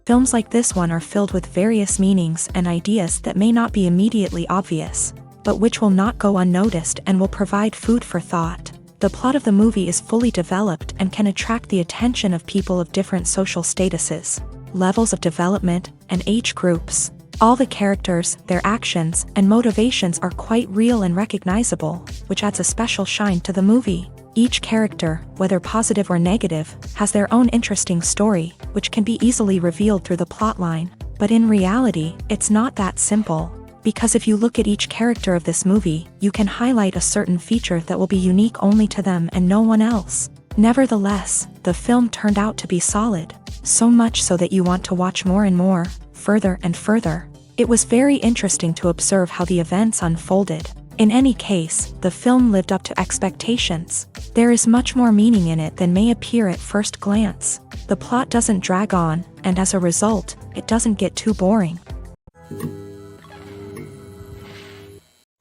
Films like this one are filled with various meanings and ideas that may not be immediately obvious, but which will not go unnoticed and will provide food for thought. The plot of the movie is fully developed and can attract the attention of people of different social statuses, levels of development, and age groups. All the characters, their actions, and motivations are quite real and recognizable, which adds a special shine to the movie. Each character, whether positive or negative, has their own interesting story, which can be easily revealed through the plotline. But in reality, it's not that simple. Because if you look at each character of this movie, you can highlight a certain feature that will be unique only to them and no one else. Nevertheless, the film turned out to be solid. So much so that you want to watch more and more, further and further. It was very interesting to observe how the events unfolded. In any case, the film lived up to expectations. There is much more meaning in it than may appear at first glance. The plot doesn't drag on, and as a result, it doesn't get too boring.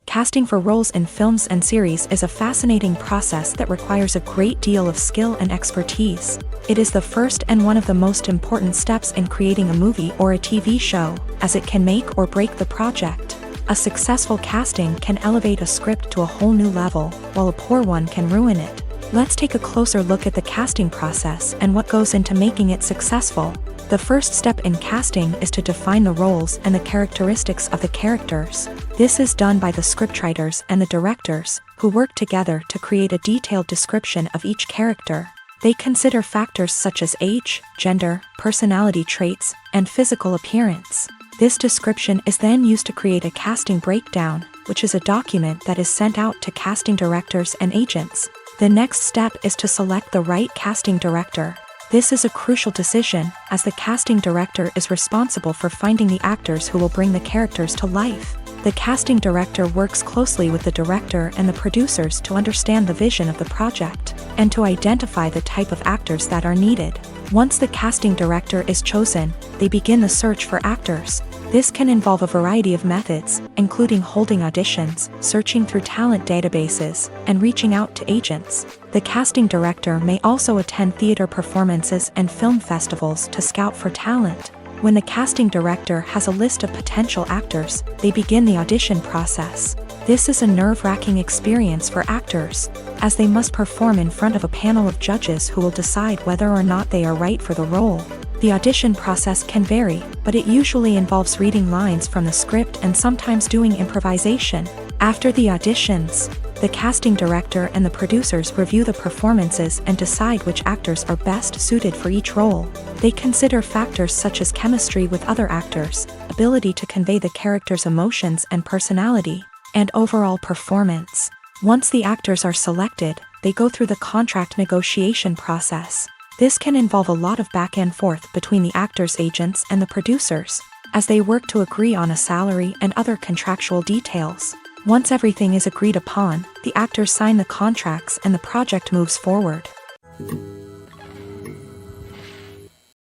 Casting for roles in films and series is a fascinating process that requires a great deal of skill and expertise. It is the first and one of the most important steps in creating a movie or a TV show, as it can make or break the project. A successful casting can elevate a script to a whole new level, while a poor one can ruin it. Let's take a closer look at the casting process and what goes into making it successful. The first step in casting is to define the roles and the characteristics of the characters. This is done by the scriptwriters and the directors, who work together to create a detailed description of each character. They consider factors such as age, gender, personality traits, and physical appearance. This description is then used to create a casting breakdown, which is a document that is sent out to casting directors and agents. The next step is to select the right casting director. This is a crucial decision, as the casting director is responsible for finding the actors who will bring the characters to life. The casting director works closely with the director and the producers to understand the vision of the project, and to identify the type of actors that are needed. Once the casting director is chosen, they begin the search for actors. This can involve a variety of methods, including holding auditions, searching through talent databases, and reaching out to agents. The casting director may also attend theater performances and film festivals to scout for talent. When the casting director has a list of potential actors, they begin the audition process. This is a nerve-wracking experience for actors, as they must perform in front of a panel of judges who will decide whether or not they are right for the role. The audition process can vary, but it usually involves reading lines from the script and sometimes doing improvisation. After the auditions, the casting director and the producers review the performances and decide which actors are best suited for each role. They consider factors such as chemistry with other actors, ability to convey the character's emotions and personality, and overall performance. Once the actors are selected, they go through the contract negotiation process. This can involve a lot of back and forth between the actors' agents and the producers, as they work to agree on a salary and other contractual details. Once everything is agreed upon, the actors sign the contracts and the project moves forward.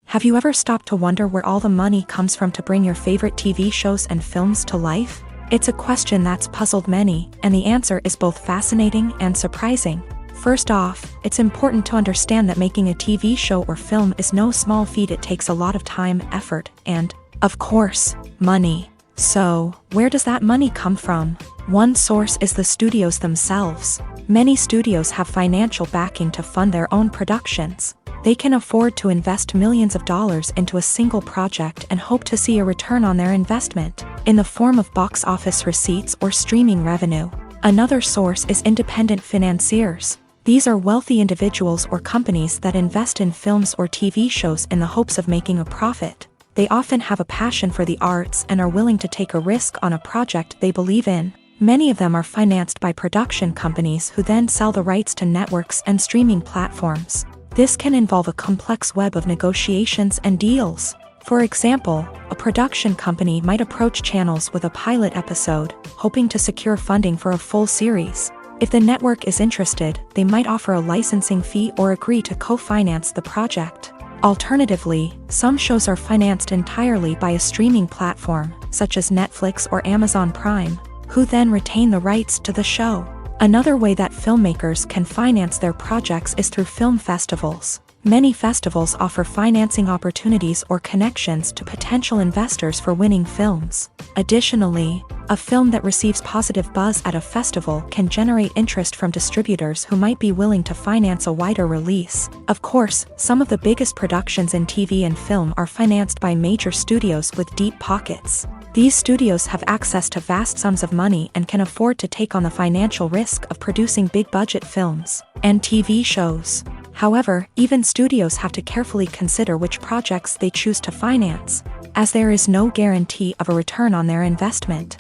Have you ever stopped to wonder where all the money comes from to bring your favorite TV shows and films to life? It's a question that's puzzled many, and the answer is both fascinating and surprising. First off, it's important to understand that making a TV show or film is no small feat. It takes a lot of time, effort, and, of course, money. So, where does that money come from? One source is the studios themselves. Many studios have financial backing to fund their own productions. They can afford to invest millions of dollars into a single project and hope to see a return on their investment, in the form of box office receipts or streaming revenue. Another source is independent financiers. These are wealthy individuals or companies that invest in films or TV shows in the hopes of making a profit. They often have a passion for the arts and are willing to take a risk on a project they believe in. Many of them are financed by production companies who then sell the rights to networks and streaming platforms. This can involve a complex web of negotiations and deals. For example, a production company might approach channels with a pilot episode, hoping to secure funding for a full series. If the network is interested, they might offer a licensing fee or agree to co-finance the project. Alternatively, some shows are financed entirely by a streaming platform, such as Netflix or Amazon Prime, who then retain the rights to the show. Another way that filmmakers can finance their projects is through film festivals. Many festivals offer financing opportunities or connections to potential investors for winning films. Additionally, a film that receives positive buzz at a festival can generate interest from distributors who might be willing to finance a wider release. Of course, some of the biggest productions in TV and film are financed by major studios with deep pockets. These studios have access to vast sums of money and can afford to take on the financial risk of producing big-budget films and TV shows. However, even studios have to carefully consider which projects they choose to finance, as there is no guarantee of a return on their investment.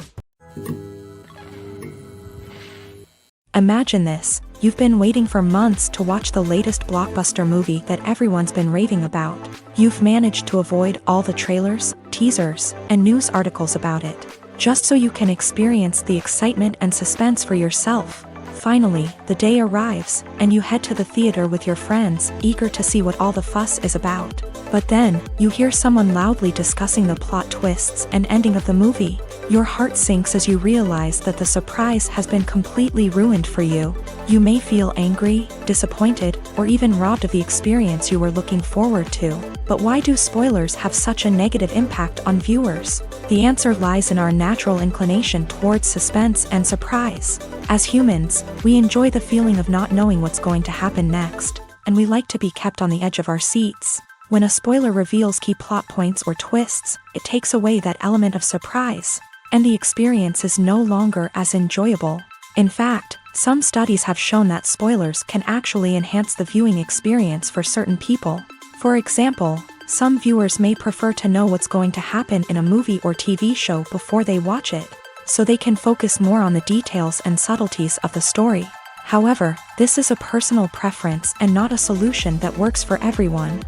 Imagine this: you've been waiting for months to watch the latest blockbuster movie that everyone's been raving about. You've managed to avoid all the trailers, teasers, and news articles about it, just so you can experience the excitement and suspense for yourself. Finally, the day arrives, and you head to the theater with your friends, eager to see what all the fuss is about. But then, you hear someone loudly discussing the plot twists and ending of the movie. Your heart sinks as you realize that the surprise has been completely ruined for you. You may feel angry, disappointed, or even robbed of the experience you were looking forward to. But why do spoilers have such a negative impact on viewers? The answer lies in our natural inclination towards suspense and surprise. As humans, we enjoy the feeling of not knowing what's going to happen next, and we like to be kept on the edge of our seats. When a spoiler reveals key plot points or twists, it takes away that element of surprise, and the experience is no longer as enjoyable. In fact, some studies have shown that spoilers can actually enhance the viewing experience for certain people. For example, some viewers may prefer to know what's going to happen in a movie or TV show before they watch it, so they can focus more on the details and subtleties of the story. However, this is a personal preference and not a solution that works for everyone.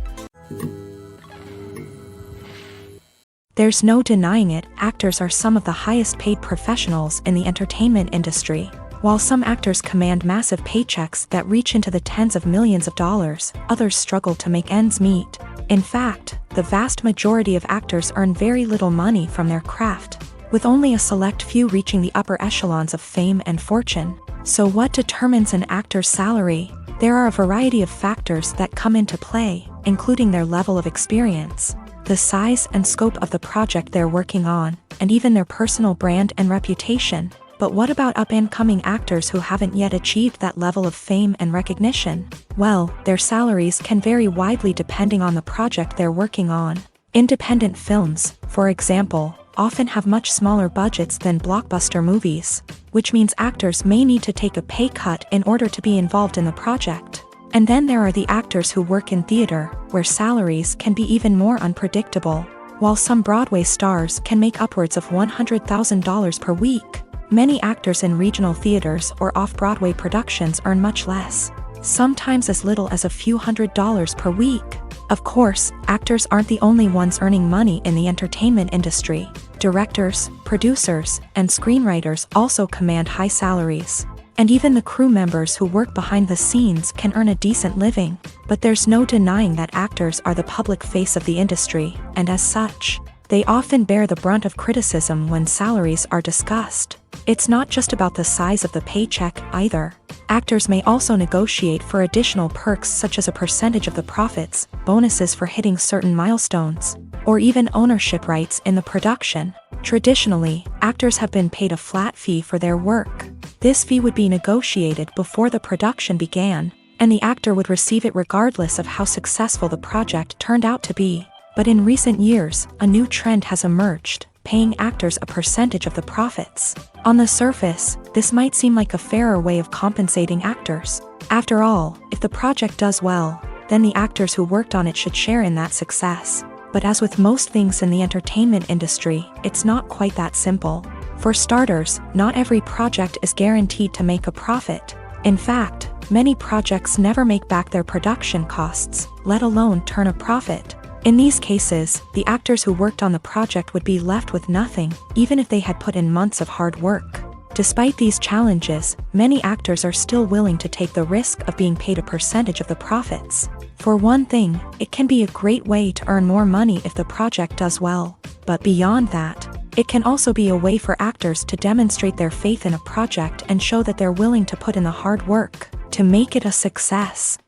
There's no denying it, actors are some of the highest paid professionals in the entertainment industry. While some actors command massive paychecks that reach into the tens of millions of dollars, others struggle to make ends meet. In fact, the vast majority of actors earn very little money from their craft, with only a select few reaching the upper echelons of fame and fortune. So what determines an actor's salary? There are a variety of factors that come into play, including their level of experience, the size and scope of the project they're working on, and even their personal brand and reputation. But what about up-and-coming actors who haven't yet achieved that level of fame and recognition? Well, their salaries can vary widely depending on the project they're working on. Independent films, for example, often have much smaller budgets than blockbuster movies, which means actors may need to take a pay cut in order to be involved in the project. And then there are the actors who work in theater, where salaries can be even more unpredictable. While some Broadway stars can make upwards of $100,000 per week, many actors in regional theaters or off-Broadway productions earn much less, sometimes as little as a few $100s per week. Of course, actors aren't the only ones earning money in the entertainment industry. Directors, producers, and screenwriters also command high salaries. And even the crew members who work behind the scenes can earn a decent living. But there's no denying that actors are the public face of the industry, and as such, they often bear the brunt of criticism when salaries are discussed. It's not just about the size of the paycheck, either. Actors may also negotiate for additional perks such as a percentage of the profits, bonuses for hitting certain milestones, or even ownership rights in the production. Traditionally, actors have been paid a flat fee for their work. This fee would be negotiated before the production began, and the actor would receive it regardless of how successful the project turned out to be. But in recent years, a new trend has emerged, paying actors a percentage of the profits. On the surface, this might seem like a fairer way of compensating actors. After all, if the project does well, then the actors who worked on it should share in that success. But as with most things in the entertainment industry, it's not quite that simple. For starters, not every project is guaranteed to make a profit. In fact, many projects never make back their production costs, let alone turn a profit. In these cases, the actors who worked on the project would be left with nothing, even if they had put in months of hard work. Despite these challenges, many actors are still willing to take the risk of being paid a percentage of the profits. For one thing, it can be a great way to earn more money if the project does well. But beyond that, it can also be a way for actors to demonstrate their faith in a project and show that they're willing to put in the hard work to make it a success.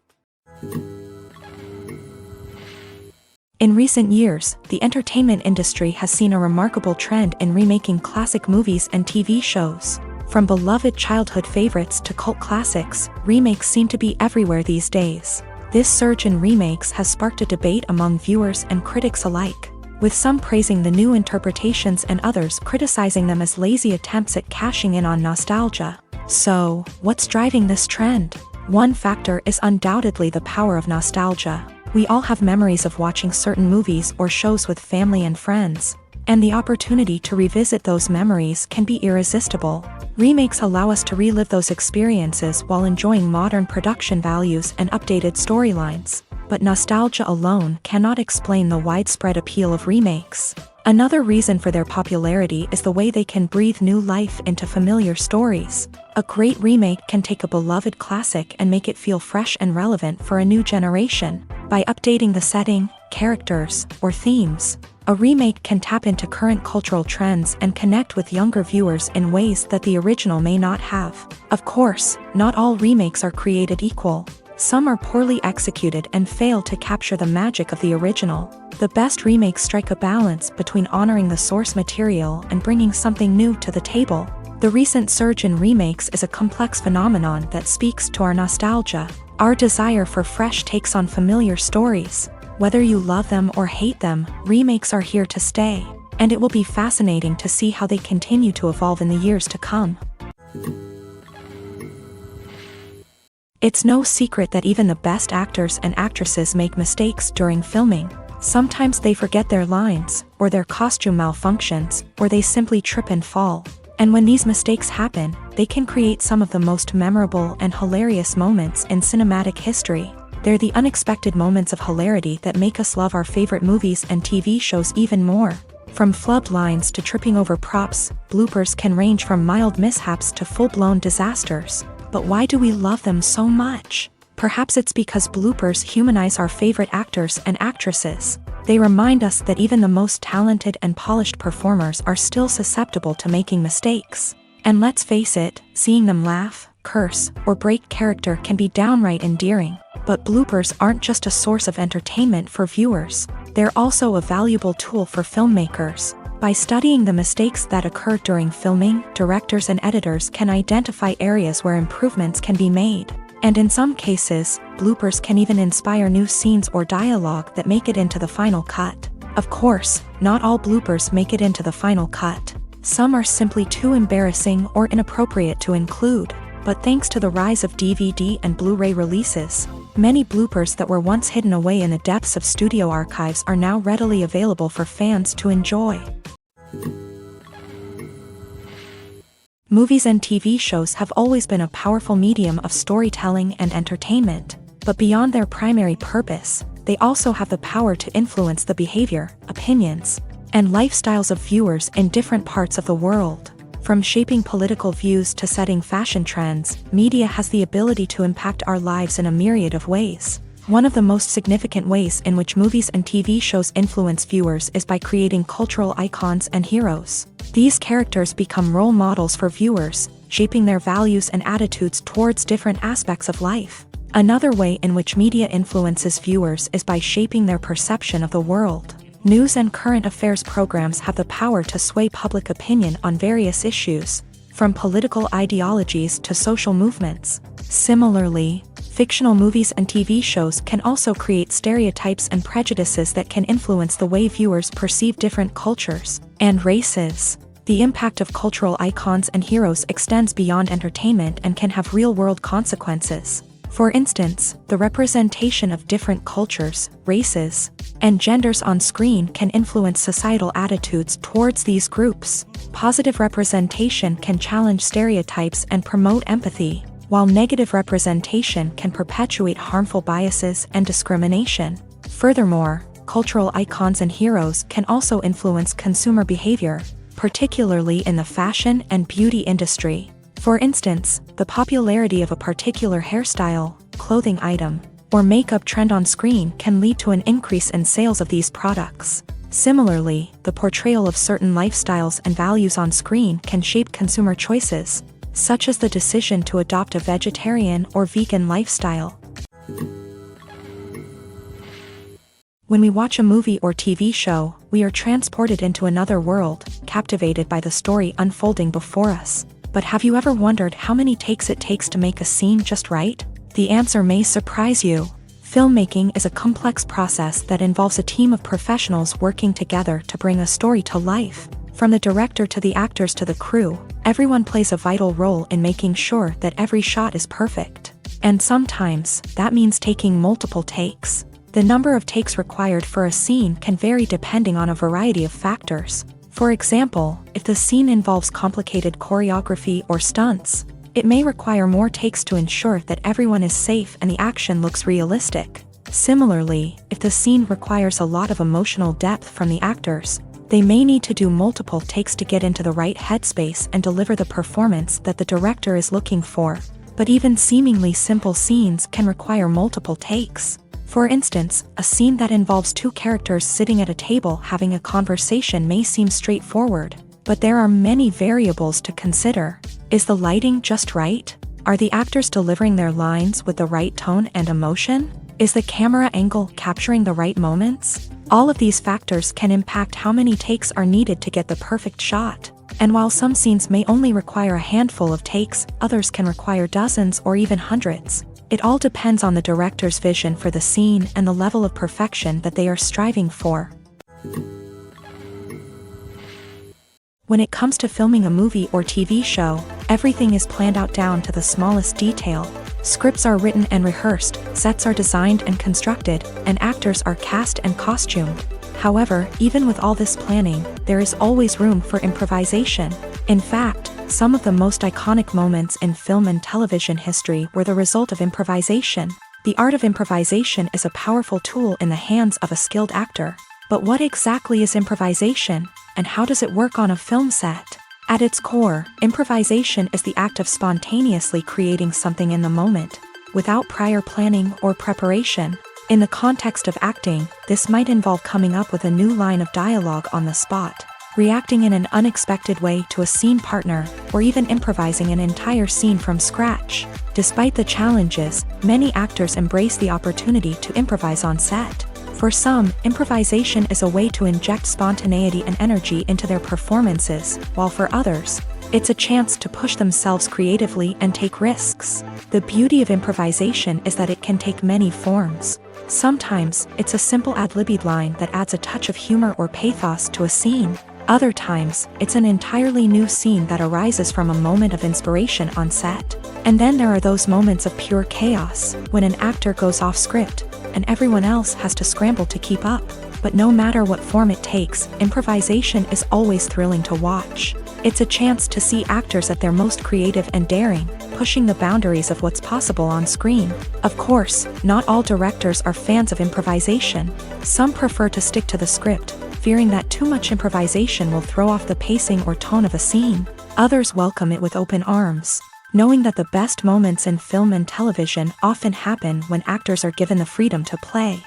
In recent years, the entertainment industry has seen a remarkable trend in remaking classic movies and TV shows. From beloved childhood favorites to cult classics, remakes seem to be everywhere these days. This surge in remakes has sparked a debate among viewers and critics alike, with some praising the new interpretations and others criticizing them as lazy attempts at cashing in on nostalgia. So, what's driving this trend? One factor is undoubtedly the power of nostalgia. We all have memories of watching certain movies or shows with family and friends, and the opportunity to revisit those memories can be irresistible. Remakes allow us to relive those experiences while enjoying modern production values and updated storylines. But nostalgia alone cannot explain the widespread appeal of remakes. Another reason for their popularity is the way they can breathe new life into familiar stories. A great remake can take a beloved classic and make it feel fresh and relevant for a new generation. By updating the setting, characters, or themes, a remake can tap into current cultural trends and connect with younger viewers in ways that the original may not have. Of course, not all remakes are created equal. Some are poorly executed and fail to capture the magic of the original. The best remakes strike a balance between honoring the source material and bringing something new to the table. The recent surge in remakes is a complex phenomenon that speaks to our nostalgia, our desire for fresh takes on familiar stories. Whether you love them or hate them, remakes are here to stay, and it will be fascinating to see how they continue to evolve in the years to come. It's no secret that even the best actors and actresses make mistakes during filming. Sometimes they forget their lines, or their costume malfunctions, or they simply trip and fall. And when these mistakes happen, they can create some of the most memorable and hilarious moments in cinematic history. They're the unexpected moments of hilarity that make us love our favorite movies and TV shows even more. From flubbed lines to tripping over props, bloopers can range from mild mishaps to full-blown disasters. But why do we love them so much? Perhaps it's because bloopers humanize our favorite actors and actresses. They remind us that even the most talented and polished performers are still susceptible to making mistakes. And let's face it, seeing them laugh, curse, or break character can be downright endearing. But bloopers aren't just a source of entertainment for viewers. They're also a valuable tool for filmmakers. By studying the mistakes that occur during filming, directors and editors can identify areas where improvements can be made. And in some cases, bloopers can even inspire new scenes or dialogue that make it into the final cut. Of course, not all bloopers make it into the final cut. Some are simply too embarrassing or inappropriate to include. But thanks to the rise of DVD and Blu-ray releases, many bloopers that were once hidden away in the depths of studio archives are now readily available for fans to enjoy. Movies and TV shows have always been a powerful medium of storytelling and entertainment, but beyond their primary purpose, they also have the power to influence the behavior, opinions, and lifestyles of viewers in different parts of the world. From shaping political views to setting fashion trends, media has the ability to impact our lives in a myriad of ways. One of the most significant ways in which movies and TV shows influence viewers is by creating cultural icons and heroes. These characters become role models for viewers, shaping their values and attitudes towards different aspects of life. Another way in which media influences viewers is by shaping their perception of the world. News and current affairs programs have the power to sway public opinion on various issues, from political ideologies to social movements. Similarly, fictional movies and TV shows can also create stereotypes and prejudices that can influence the way viewers perceive different cultures and races. The impact of cultural icons and heroes extends beyond entertainment and can have real-world consequences. For instance, the representation of different cultures, races, and genders on screen can influence societal attitudes towards these groups. Positive representation can challenge stereotypes and promote empathy, while negative representation can perpetuate harmful biases and discrimination. Furthermore, cultural icons and heroes can also influence consumer behavior, particularly in the fashion and beauty industry. For instance, the popularity of a particular hairstyle, clothing item, or makeup trend on screen can lead to an increase in sales of these products. Similarly, the portrayal of certain lifestyles and values on screen can shape consumer choices, such as the decision to adopt a vegetarian or vegan lifestyle. When we watch a movie or TV show, we are transported into another world, captivated by the story unfolding before us. But have you ever wondered how many takes it takes to make a scene just right? The answer may surprise you. Filmmaking is a complex process that involves a team of professionals working together to bring a story to life. From the director to the actors to the crew, everyone plays a vital role in making sure that every shot is perfect. And sometimes, that means taking multiple takes. The number of takes required for a scene can vary depending on a variety of factors. For example, if the scene involves complicated choreography or stunts, it may require more takes to ensure that everyone is safe and the action looks realistic. Similarly, if the scene requires a lot of emotional depth from the actors, they may need to do multiple takes to get into the right headspace and deliver the performance that the director is looking for. But even seemingly simple scenes can require multiple takes. For instance, a scene that involves two characters sitting at a table having a conversation may seem straightforward, but there are many variables to consider. Is the lighting just right? Are the actors delivering their lines with the right tone and emotion? Is the camera angle capturing the right moments? All of these factors can impact how many takes are needed to get the perfect shot. And while some scenes may only require a handful of takes, others can require dozens or even hundreds. It all depends on the director's vision for the scene and the level of perfection that they are striving for. When it comes to filming a movie or TV show, everything is planned out down to the smallest detail. Scripts are written and rehearsed, sets are designed and constructed, and actors are cast and costumed. However, even with all this planning, there is always room for improvisation. In fact, some of the most iconic moments in film and television history were the result of improvisation. The art of improvisation is a powerful tool in the hands of a skilled actor. But what exactly is improvisation, and how does it work on a film set? At its core, improvisation is the act of spontaneously creating something in the moment, without prior planning or preparation. In the context of acting, this might involve coming up with a new line of dialogue on the spot, reacting in an unexpected way to a scene partner, or even improvising an entire scene from scratch. Despite the challenges, many actors embrace the opportunity to improvise on set. For some, improvisation is a way to inject spontaneity and energy into their performances, while for others, it's a chance to push themselves creatively and take risks. The beauty of improvisation is that it can take many forms. Sometimes, it's a simple ad-libbed line that adds a touch of humor or pathos to a scene. Other times, it's an entirely new scene that arises from a moment of inspiration on set. And then there are those moments of pure chaos, when an actor goes off script, and everyone else has to scramble to keep up. But no matter what form it takes, improvisation is always thrilling to watch. It's a chance to see actors at their most creative and daring, pushing the boundaries of what's possible on screen. Of course, not all directors are fans of improvisation. Some prefer to stick to the script, fearing that too much improvisation will throw off the pacing or tone of a scene. Others welcome it with open arms, knowing that the best moments in film and television often happen when actors are given the freedom to play.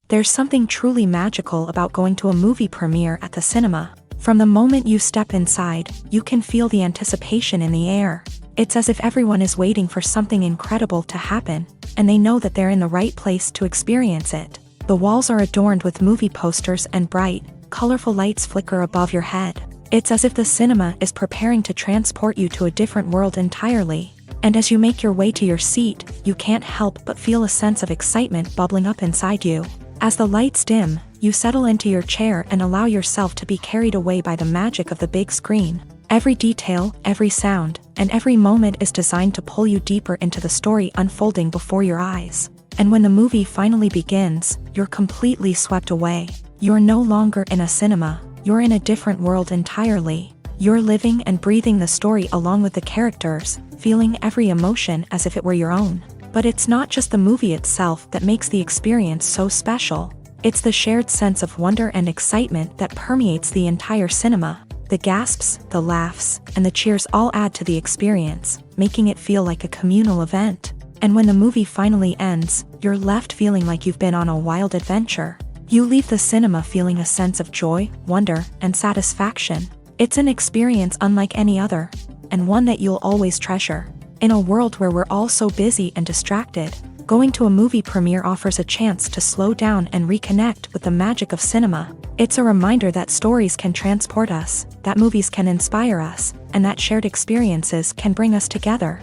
There's something truly magical about going to a movie premiere at the cinema. From the moment you step inside, you can feel the anticipation in the air. It's as if everyone is waiting for something incredible to happen, and they know that they're in the right place to experience it. The walls are adorned with movie posters and bright, colorful lights flicker above your head. It's as if the cinema is preparing to transport you to a different world entirely. And as you make your way to your seat, you can't help but feel a sense of excitement bubbling up inside you. As the lights dim, you settle into your chair and allow yourself to be carried away by the magic of the big screen. Every detail, every sound, and every moment is designed to pull you deeper into the story unfolding before your eyes. And when the movie finally begins, you're completely swept away. You're no longer in a cinema, you're in a different world entirely. You're living and breathing the story along with the characters, feeling every emotion as if it were your own. But it's not just the movie itself that makes the experience so special. It's the shared sense of wonder and excitement that permeates the entire cinema. The gasps, the laughs, and the cheers all add to the experience, making it feel like a communal event. And when the movie finally ends, you're left feeling like you've been on a wild adventure. You leave the cinema feeling a sense of joy, wonder, and satisfaction. It's an experience unlike any other, and one that you'll always treasure. In a world where we're all so busy and distracted, Going to a movie premiere offers a chance to slow down and reconnect with the magic of cinema. It's a reminder that stories can transport us, that movies can inspire us, and that shared experiences can bring us together.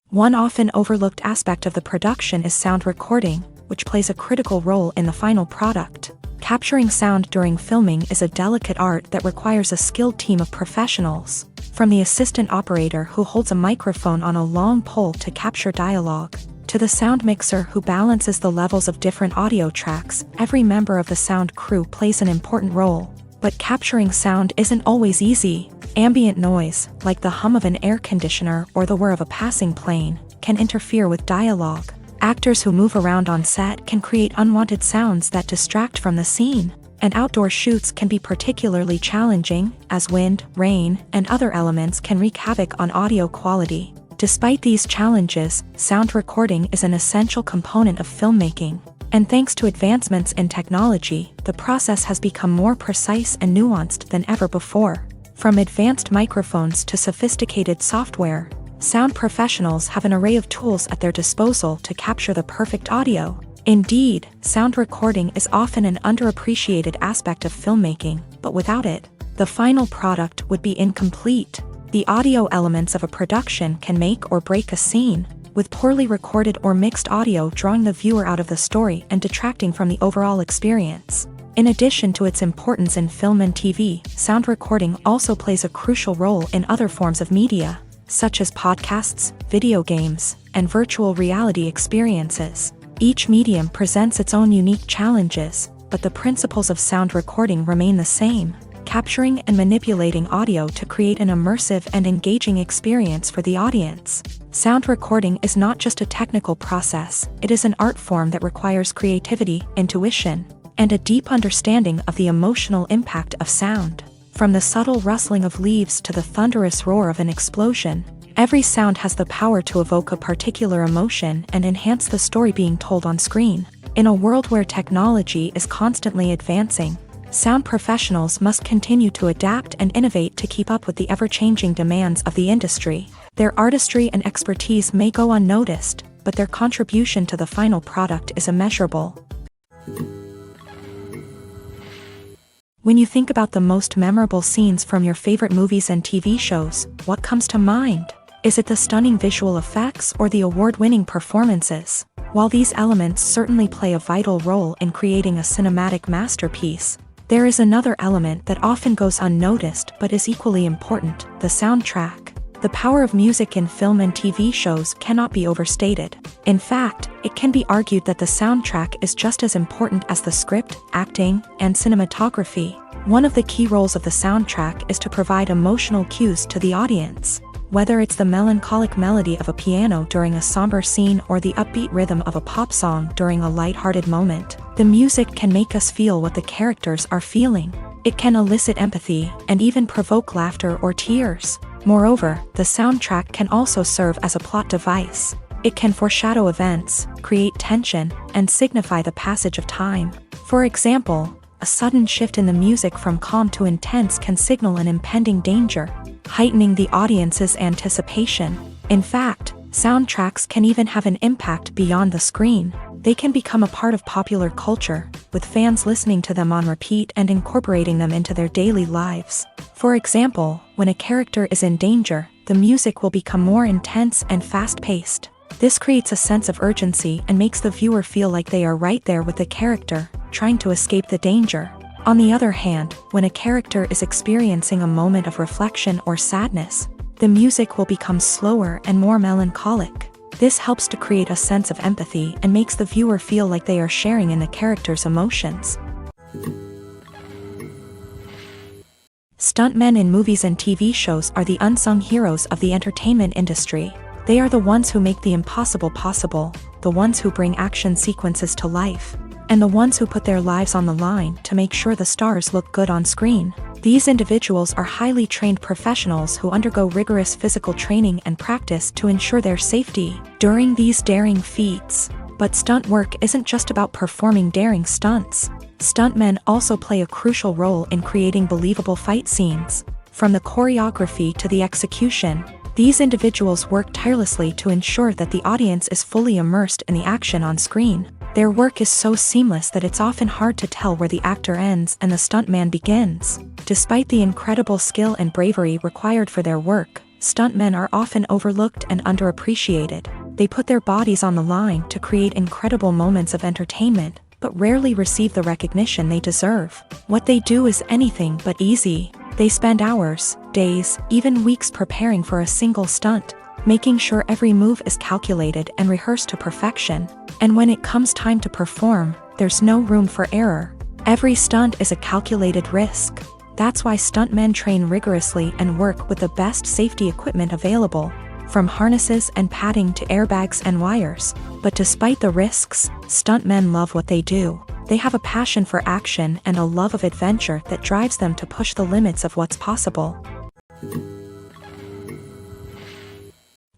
One often overlooked aspect of the production is sound recording, which plays a critical role in the final product. Capturing sound during filming is a delicate art that requires a skilled team of professionals. From the assistant operator who holds a microphone on a long pole to capture dialogue, to the sound mixer who balances the levels of different audio tracks, every member of the sound crew plays an important role. But capturing sound isn't always easy. Ambient noise, like the hum of an air conditioner or the whir of a passing plane, can interfere with dialogue. Actors who move around on set can create unwanted sounds that distract from the scene. And outdoor shoots can be particularly challenging, as wind, rain, and other elements can wreak havoc on audio quality. Despite these challenges, sound recording is an essential component of filmmaking. And thanks to advancements in technology, the process has become more precise and nuanced than ever before. From advanced microphones to sophisticated software, sound professionals have an array of tools at their disposal to capture the perfect audio. Indeed, sound recording is often an underappreciated aspect of filmmaking, but without it, the final product would be incomplete. The audio elements of a production can make or break a scene, with poorly recorded or mixed audio drawing the viewer out of the story and detracting from the overall experience. In addition to its importance in film and TV, sound recording also plays a crucial role in other forms of media, such as podcasts, video games, and virtual reality experiences. Each medium presents its own unique challenges, but the principles of sound recording remain the same, capturing and manipulating audio to create an immersive and engaging experience for the audience. Sound recording is not just a technical process, it is an art form that requires creativity, intuition, and a deep understanding of the emotional impact of sound. From the subtle rustling of leaves to the thunderous roar of an explosion, every sound has the power to evoke a particular emotion and enhance the story being told on screen. In a world where technology is constantly advancing, sound professionals must continue to adapt and innovate to keep up with the ever-changing demands of the industry. Their artistry and expertise may go unnoticed, but their contribution to the final product is immeasurable. When you think about the most memorable scenes from your favorite movies and TV shows, what comes to mind? Is it the stunning visual effects or the award-winning performances? While these elements certainly play a vital role in creating a cinematic masterpiece, there is another element that often goes unnoticed but is equally important: the soundtrack. The power of music in film and TV shows cannot be overstated. In fact, it can be argued that the soundtrack is just as important as the script, acting, and cinematography. One of the key roles of the soundtrack is to provide emotional cues to the audience. Whether it's the melancholic melody of a piano during a somber scene or the upbeat rhythm of a pop song during a lighthearted moment, the music can make us feel what the characters are feeling. It can elicit empathy and even provoke laughter or tears. Moreover, the soundtrack can also serve as a plot device. It can foreshadow events, create tension, and signify the passage of time. For example, a sudden shift in the music from calm to intense can signal an impending danger, heightening the audience's anticipation. In fact, soundtracks can even have an impact beyond the screen. They can become a part of popular culture, with fans listening to them on repeat and incorporating them into their daily lives. For example, when a character is in danger, the music will become more intense and fast-paced. This creates a sense of urgency and makes the viewer feel like they are right there with the character, trying to escape the danger. On the other hand, when a character is experiencing a moment of reflection or sadness, the music will become slower and more melancholic. This helps to create a sense of empathy and makes the viewer feel like they are sharing in the character's emotions. Stuntmen in movies and TV shows are the unsung heroes of the entertainment industry. They are the ones who make the impossible possible, the ones who bring action sequences to life, and the ones who put their lives on the line to make sure the stars look good on screen. These individuals are highly trained professionals who undergo rigorous physical training and practice to ensure their safety during these daring feats. But stunt work isn't just about performing daring stunts. Stuntmen also play a crucial role in creating believable fight scenes. From the choreography to the execution, These individuals work tirelessly to ensure that the audience is fully immersed in the action on screen. Their work is so seamless that it's often hard to tell where the actor ends and the stuntman begins. Despite the incredible skill and bravery required for their work, stuntmen are often overlooked and underappreciated. They put their bodies on the line to create incredible moments of entertainment, but rarely receive the recognition they deserve. What they do is anything but easy. They spend hours, days, even weeks preparing for a single stunt, making sure every move is calculated and rehearsed to perfection. And when it comes time to perform, there's no room for error. Every stunt is a calculated risk. That's why stuntmen train rigorously and work with the best safety equipment available, from harnesses and padding to airbags and wires. But despite the risks, stuntmen love what they do. They have a passion for action and a love of adventure that drives them to push the limits of what's possible.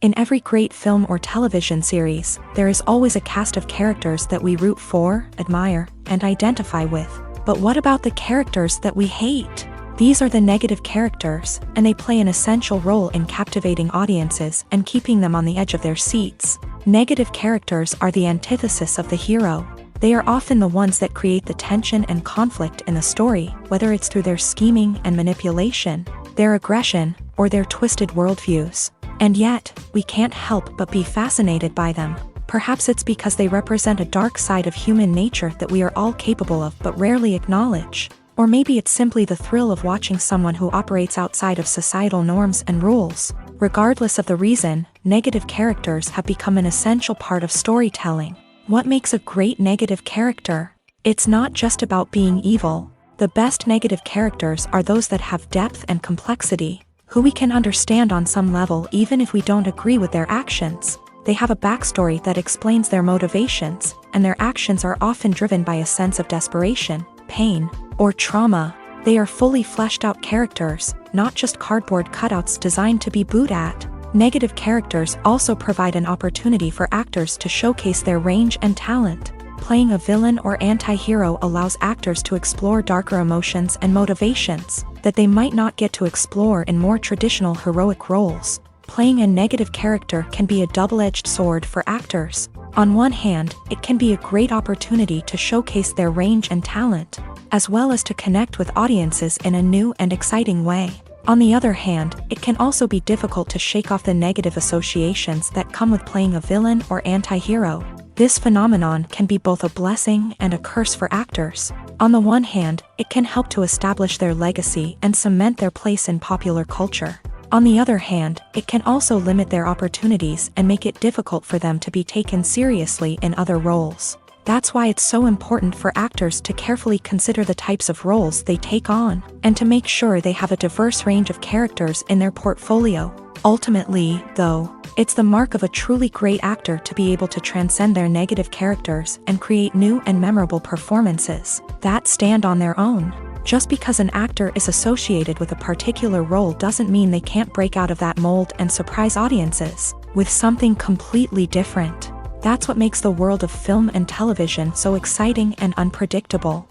In every great film or television series, there is always a cast of characters that we root for, admire, and identify with. But what about the characters that we hate? These are the negative characters, and they play an essential role in captivating audiences and keeping them on the edge of their seats. Negative characters are the antithesis of the hero. They are often the ones that create the tension and conflict in the story, whether it's through their scheming and manipulation, their aggression, or their twisted worldviews. And yet, we can't help but be fascinated by them. Perhaps it's because they represent a dark side of human nature that we are all capable of but rarely acknowledge. Or maybe it's simply the thrill of watching someone who operates outside of societal norms and rules. Regardless of the reason, negative characters have become an essential part of storytelling. What makes a great negative character? It's not just about being evil. The best negative characters are those that have depth and complexity, who we can understand on some level even if we don't agree with their actions. They have a backstory that explains their motivations, and their actions are often driven by a sense of desperation, pain, or trauma. They are fully fleshed out characters, not just cardboard cutouts designed to be booed at. Negative characters also provide an opportunity for actors to showcase their range and talent. Playing a villain or anti-hero allows actors to explore darker emotions and motivations that they might not get to explore in more traditional heroic roles. Playing a negative character can be a double-edged sword for actors. On one hand, it can be a great opportunity to showcase their range and talent, as well as to connect with audiences in a new and exciting way. On the other hand, it can also be difficult to shake off the negative associations that come with playing a villain or anti-hero. This phenomenon can be both a blessing and a curse for actors. On the one hand, it can help to establish their legacy and cement their place in popular culture. On the other hand, it can also limit their opportunities and make it difficult for them to be taken seriously in other roles. That's why it's so important for actors to carefully consider the types of roles they take on, and to make sure they have a diverse range of characters in their portfolio. Ultimately, though, it's the mark of a truly great actor to be able to transcend their negative characters and create new and memorable performances that stand on their own. Just because an actor is associated with a particular role doesn't mean they can't break out of that mold and surprise audiences with something completely different. That's what makes the world of film and television so exciting and unpredictable.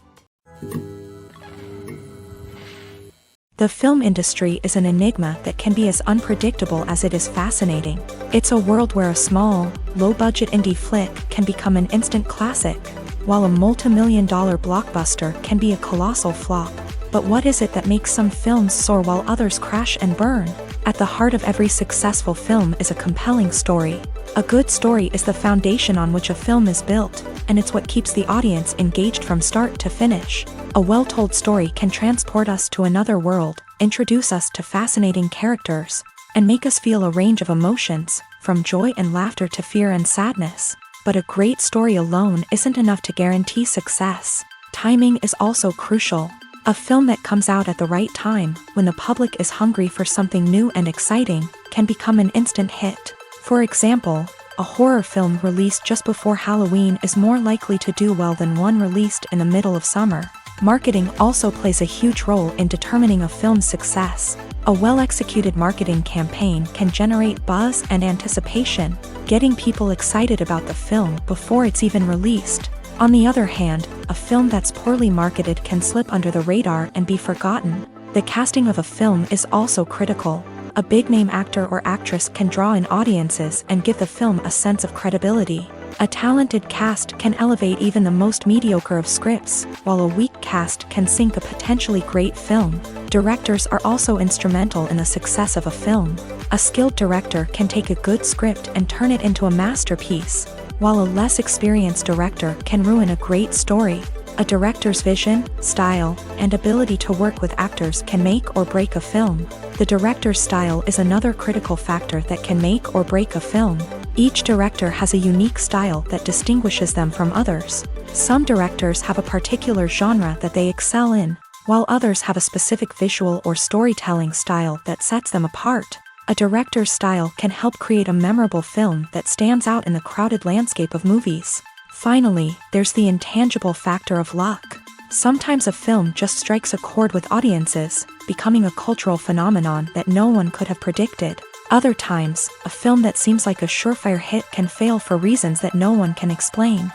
The film industry is an enigma that can be as unpredictable as it is fascinating. It's a world where a small, low-budget indie flick can become an instant classic, while a multi-million-dollar blockbuster can be a colossal flop. But what is it that makes some films soar while others crash and burn? At the heart of every successful film is a compelling story. A good story is the foundation on which a film is built, and it's what keeps the audience engaged from start to finish. A well-told story can transport us to another world, introduce us to fascinating characters, and make us feel a range of emotions, from joy and laughter to fear and sadness. But a great story alone isn't enough to guarantee success. Timing is also crucial. A film that comes out at the right time, when the public is hungry for something new and exciting, can become an instant hit. For example, a horror film released just before Halloween is more likely to do well than one released in the middle of summer. Marketing also plays a huge role in determining a film's success. A well-executed marketing campaign can generate buzz and anticipation, getting people excited about the film before it's even released. On the other hand, a film that's poorly marketed can slip under the radar and be forgotten. The casting of a film is also critical. a big-name actor or actress can draw in audiences and give the film a sense of credibility. A talented cast can elevate even the most mediocre of scripts, while a weak cast can sink a potentially great film. Directors are also instrumental in the success of a film. A skilled director can take a good script and turn it into a masterpiece, while a less experienced director can ruin a great story. A director's vision, style, and ability to work with actors can make or break a film. The director's style is another critical factor that can make or break a film. Each director has a unique style that distinguishes them from others. Some directors have a particular genre that they excel in, while others have a specific visual or storytelling style that sets them apart. A director's style can help create a memorable film that stands out in the crowded landscape of movies. Finally, there's the intangible factor of luck. Sometimes a film just strikes a chord with audiences, becoming a cultural phenomenon that no one could have predicted. Other times, a film that seems like a surefire hit can fail for reasons that no one can explain.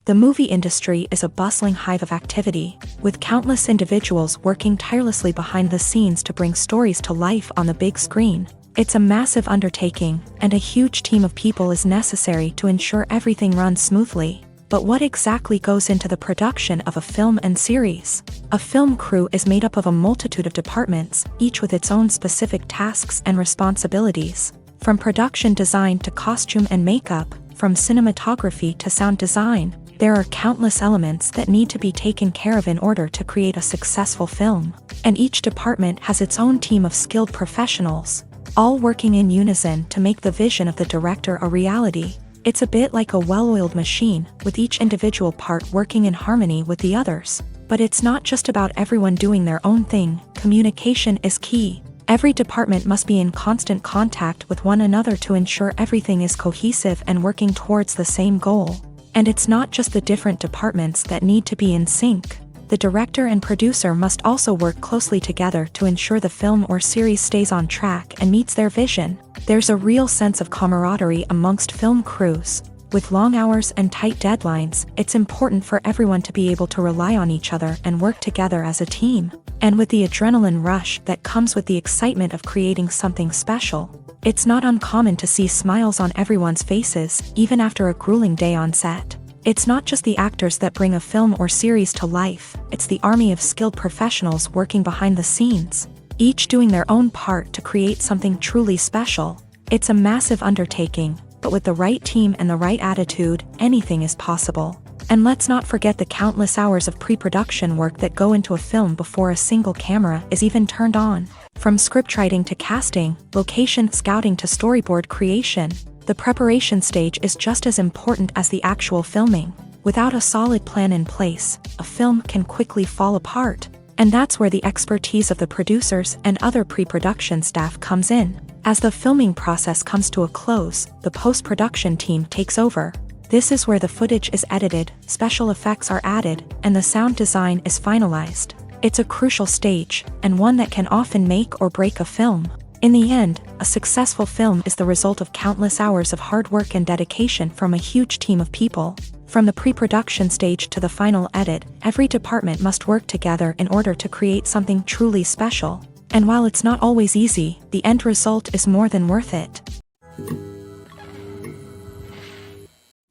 The movie industry is a bustling hive of activity, with countless individuals working tirelessly behind the scenes to bring stories to life on the big screen. It's a massive undertaking, and a huge team of people is necessary to ensure everything runs smoothly. But what exactly goes into the production of a film and series? A film crew is made up of a multitude of departments, each with its own specific tasks and responsibilities. From production design to costume and makeup, from cinematography to sound design, there are countless elements that need to be taken care of in order to create a successful film. And each department has its own team of skilled professionals, all working in unison to make the vision of the director a reality. It's a bit like a well-oiled machine, with each individual part working in harmony with the others. But it's not just about everyone doing their own thing. Communication is key. Every department must be in constant contact with one another to ensure everything is cohesive and working towards the same goal. And it's not just the different departments that need to be in sync. The director and producer must also work closely together to ensure the film or series stays on track and meets their vision. There's a real sense of camaraderie amongst film crews. With long hours and tight deadlines, it's important for everyone to be able to rely on each other and work together as a team. And with the adrenaline rush that comes with the excitement of creating something special, it's not uncommon to see smiles on everyone's faces, even after a grueling day on set. It's not just the actors that bring a film or series to life, it's the army of skilled professionals working behind the scenes, each doing their own part to create something truly special. It's a massive undertaking, but with the right team and the right attitude, anything is possible. And let's not forget the countless hours of pre-production work that go into a film before a single camera is even turned on. From scriptwriting to casting, location scouting to storyboard creation, the preparation stage is just as important as the actual filming. Without a solid plan in place, a film can quickly fall apart. And that's where the expertise of the producers and other pre-production staff comes in. As the filming process comes to a close, the post-production team takes over. This is where the footage is edited, special effects are added, and the sound design is finalized. It's a crucial stage, and one that can often make or break a film. In the end, a successful film is the result of countless hours of hard work and dedication from a huge team of people. From the pre-production stage to the final edit, every department must work together in order to create something truly special. And while it's not always easy, the end result is more than worth it.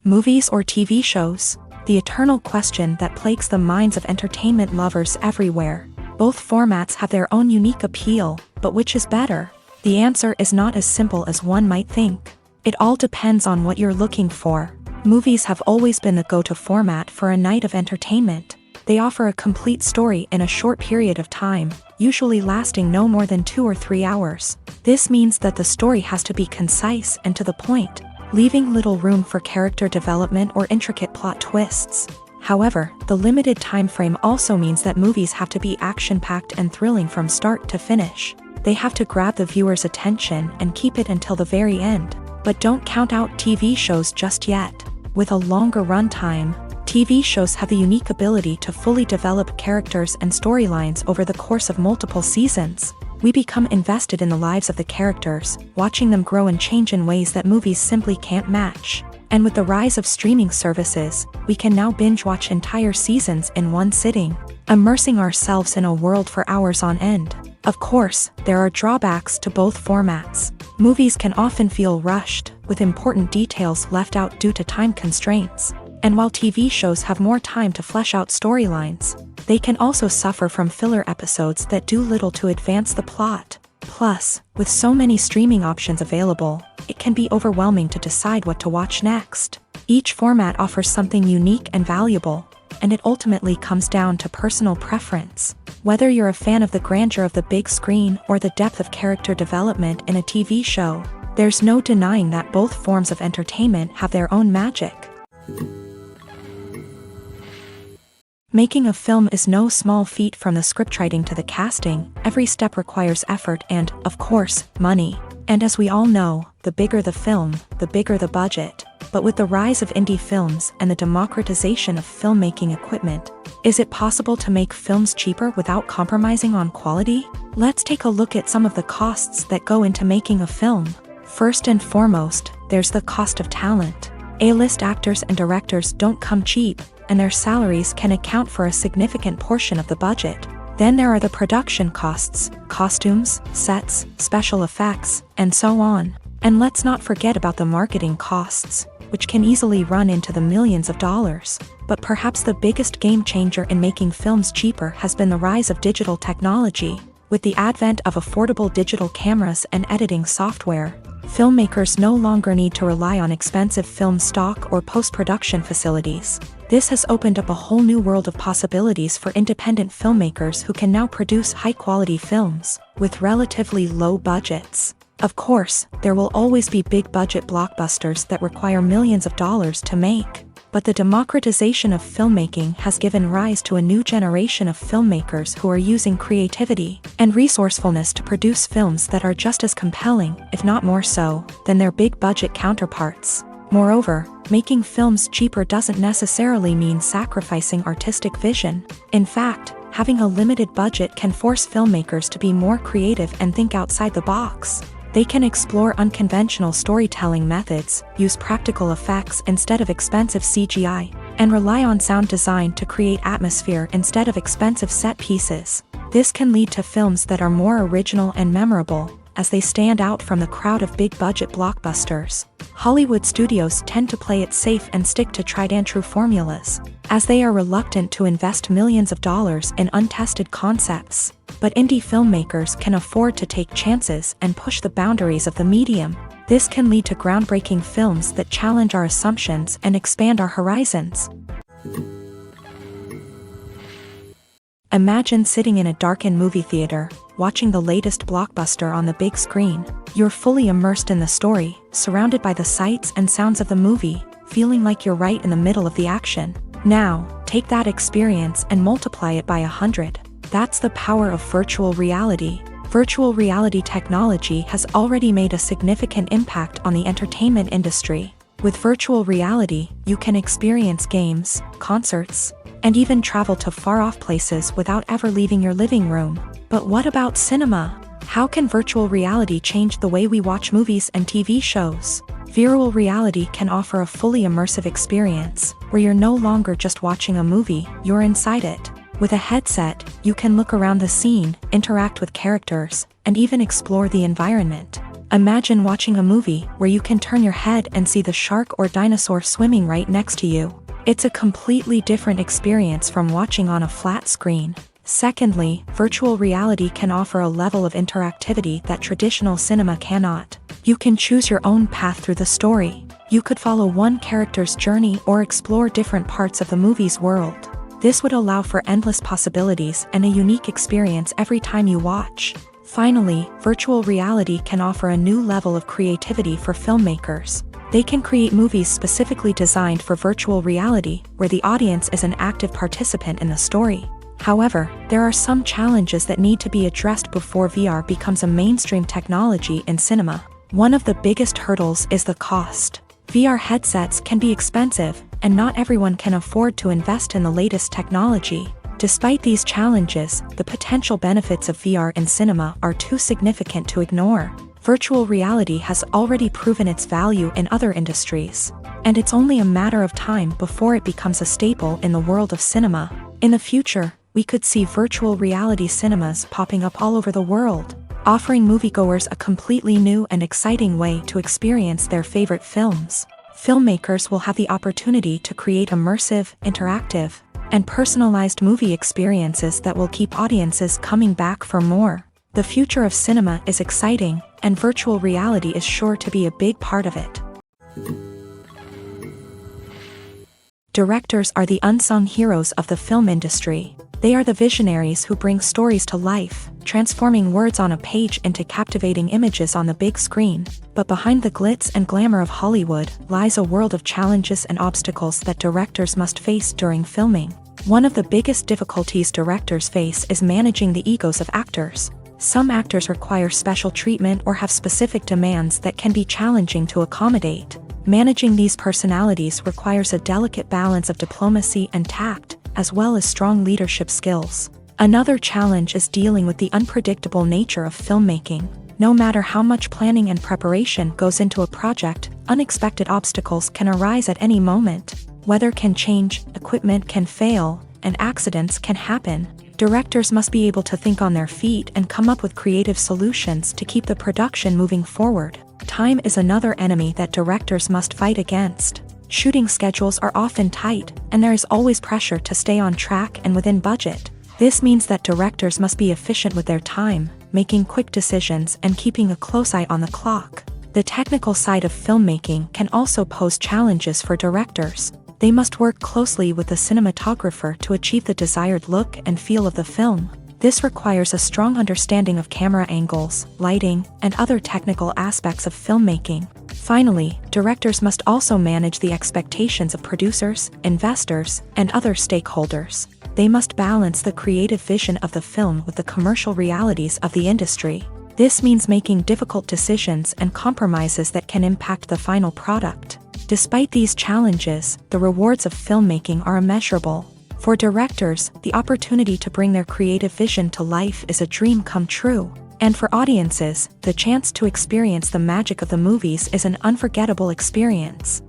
Movies or TV shows? The eternal question that plagues the minds of entertainment lovers everywhere. Both formats have their own unique appeal, but which is better? The answer is not as simple as one might think. It all depends on what you're looking for. Movies have always been the go-to format for a night of entertainment. They offer a complete story in a short period of time, usually lasting no more than 2 or 3 hours. This means that the story has to be concise and to the point, leaving little room for character development or intricate plot twists. However, the limited time frame also means that movies have to be action-packed and thrilling from start to finish. They have to grab the viewer's attention and keep it until the very end. But don't count out TV shows just yet. With a longer runtime, TV shows have the unique ability to fully develop characters and storylines over the course of multiple seasons. We become invested in the lives of the characters, watching them grow and change in ways that movies simply can't match. And with the rise of streaming services, we can now binge-watch entire seasons in one sitting, immersing ourselves in a world for hours on end. Of course, there are drawbacks to both formats. Movies can often feel rushed, with important details left out due to time constraints. And while TV shows have more time to flesh out storylines, they can also suffer from filler episodes that do little to advance the plot. Plus, with so many streaming options available, it can be overwhelming to decide what to watch next. Each format offers something unique and valuable, and it ultimately comes down to personal preference. Whether you're a fan of the grandeur of the big screen or the depth of character development in a TV show, there's no denying that both forms of entertainment have their own magic. Making a film is no small feat. From the scriptwriting to the casting, every step requires effort and, of course, money. And as we all know, the bigger the film, the bigger the budget. But with the rise of indie films and the democratization of filmmaking equipment, is it possible to make films cheaper without compromising on quality? Let's take a look at some of the costs that go into making a film. First and foremost, there's the cost of talent. A-list actors and directors don't come cheap, and their salaries can account for a significant portion of the budget. Then there are the production costs, costumes, sets, special effects, and so on. And let's not forget about the marketing costs, which can easily run into the millions of dollars. But perhaps the biggest game changer in making films cheaper has been the rise of digital technology. With the advent of affordable digital cameras and editing software, filmmakers no longer need to rely on expensive film stock or post-production facilities. This has opened up a whole new world of possibilities for independent filmmakers who can now produce high-quality films with relatively low budgets. Of course, there will always be big-budget blockbusters that require millions of dollars to make. But the democratization of filmmaking has given rise to a new generation of filmmakers who are using creativity and resourcefulness to produce films that are just as compelling, if not more so, than their big-budget counterparts. Moreover, making films cheaper doesn't necessarily mean sacrificing artistic vision. In fact, having a limited budget can force filmmakers to be more creative and think outside the box. They can explore unconventional storytelling methods, use practical effects instead of expensive CGI, and rely on sound design to create atmosphere instead of expensive set pieces. This can lead to films that are more original and memorable, as they stand out from the crowd of big-budget blockbusters. Hollywood studios tend to play it safe and stick to tried-and-true formulas, as they are reluctant to invest millions of dollars in untested concepts. But indie filmmakers can afford to take chances and push the boundaries of the medium. This can lead to groundbreaking films that challenge our assumptions and expand our horizons. Imagine sitting in a darkened movie theater, watching the latest blockbuster on the big screen. You're fully immersed in the story, surrounded by the sights and sounds of the movie, feeling like you're right in the middle of the action. Now, take that experience and multiply it by 100. That's the power of virtual reality. Virtual reality technology has already made a significant impact on the entertainment industry. With virtual reality, you can experience games, concerts, and even travel to far-off places without ever leaving your living room. But what about cinema? How can virtual reality change the way we watch movies and TV shows? Virtual reality can offer a fully immersive experience, where you're no longer just watching a movie, you're inside it. With a headset, you can look around the scene, interact with characters, and even explore the environment. Imagine watching a movie where you can turn your head and see the shark or dinosaur swimming right next to you. It's a completely different experience from watching on a flat screen. Secondly, virtual reality can offer a level of interactivity that traditional cinema cannot. You can choose your own path through the story. You could follow one character's journey or explore different parts of the movie's world. This would allow for endless possibilities and a unique experience every time you watch. Finally, virtual reality can offer a new level of creativity for filmmakers. They can create movies specifically designed for virtual reality, where the audience is an active participant in the story. However, there are some challenges that need to be addressed before VR becomes a mainstream technology in cinema. One of the biggest hurdles is the cost. VR headsets can be expensive, and not everyone can afford to invest in the latest technology. Despite these challenges, the potential benefits of VR in cinema are too significant to ignore. Virtual reality has already proven its value in other industries, and it's only a matter of time before it becomes a staple in the world of cinema. In the future, we could see virtual reality cinemas popping up all over the world, offering moviegoers a completely new and exciting way to experience their favorite films. Filmmakers will have the opportunity to create immersive, interactive, and personalized movie experiences that will keep audiences coming back for more. The future of cinema is exciting, and virtual reality is sure to be a big part of it. Directors are the unsung heroes of the film industry. They are the visionaries who bring stories to life, transforming words on a page into captivating images on the big screen. But behind the glitz and glamour of Hollywood lies a world of challenges and obstacles that directors must face during filming. One of the biggest difficulties directors face is managing the egos of actors. Some actors require special treatment or have specific demands that can be challenging to accommodate. Managing these personalities requires a delicate balance of diplomacy and tact, as well as strong leadership skills. Another challenge is dealing with the unpredictable nature of filmmaking. No matter how much planning and preparation goes into a project, unexpected obstacles can arise at any moment. Weather can change, equipment can fail, and accidents can happen. Directors must be able to think on their feet and come up with creative solutions to keep the production moving forward. Time is another enemy that directors must fight against. Shooting schedules are often tight, and there is always pressure to stay on track and within budget. This means that directors must be efficient with their time, making quick decisions and keeping a close eye on the clock. The technical side of filmmaking can also pose challenges for directors. They must work closely with the cinematographer to achieve the desired look and feel of the film. This requires a strong understanding of camera angles, lighting, and other technical aspects of filmmaking. Finally, directors must also manage the expectations of producers, investors, and other stakeholders. They must balance the creative vision of the film with the commercial realities of the industry. This means making difficult decisions and compromises that can impact the final product. Despite these challenges, the rewards of filmmaking are immeasurable. For directors, the opportunity to bring their creative vision to life is a dream come true. And for audiences, the chance to experience the magic of the movies is an unforgettable experience.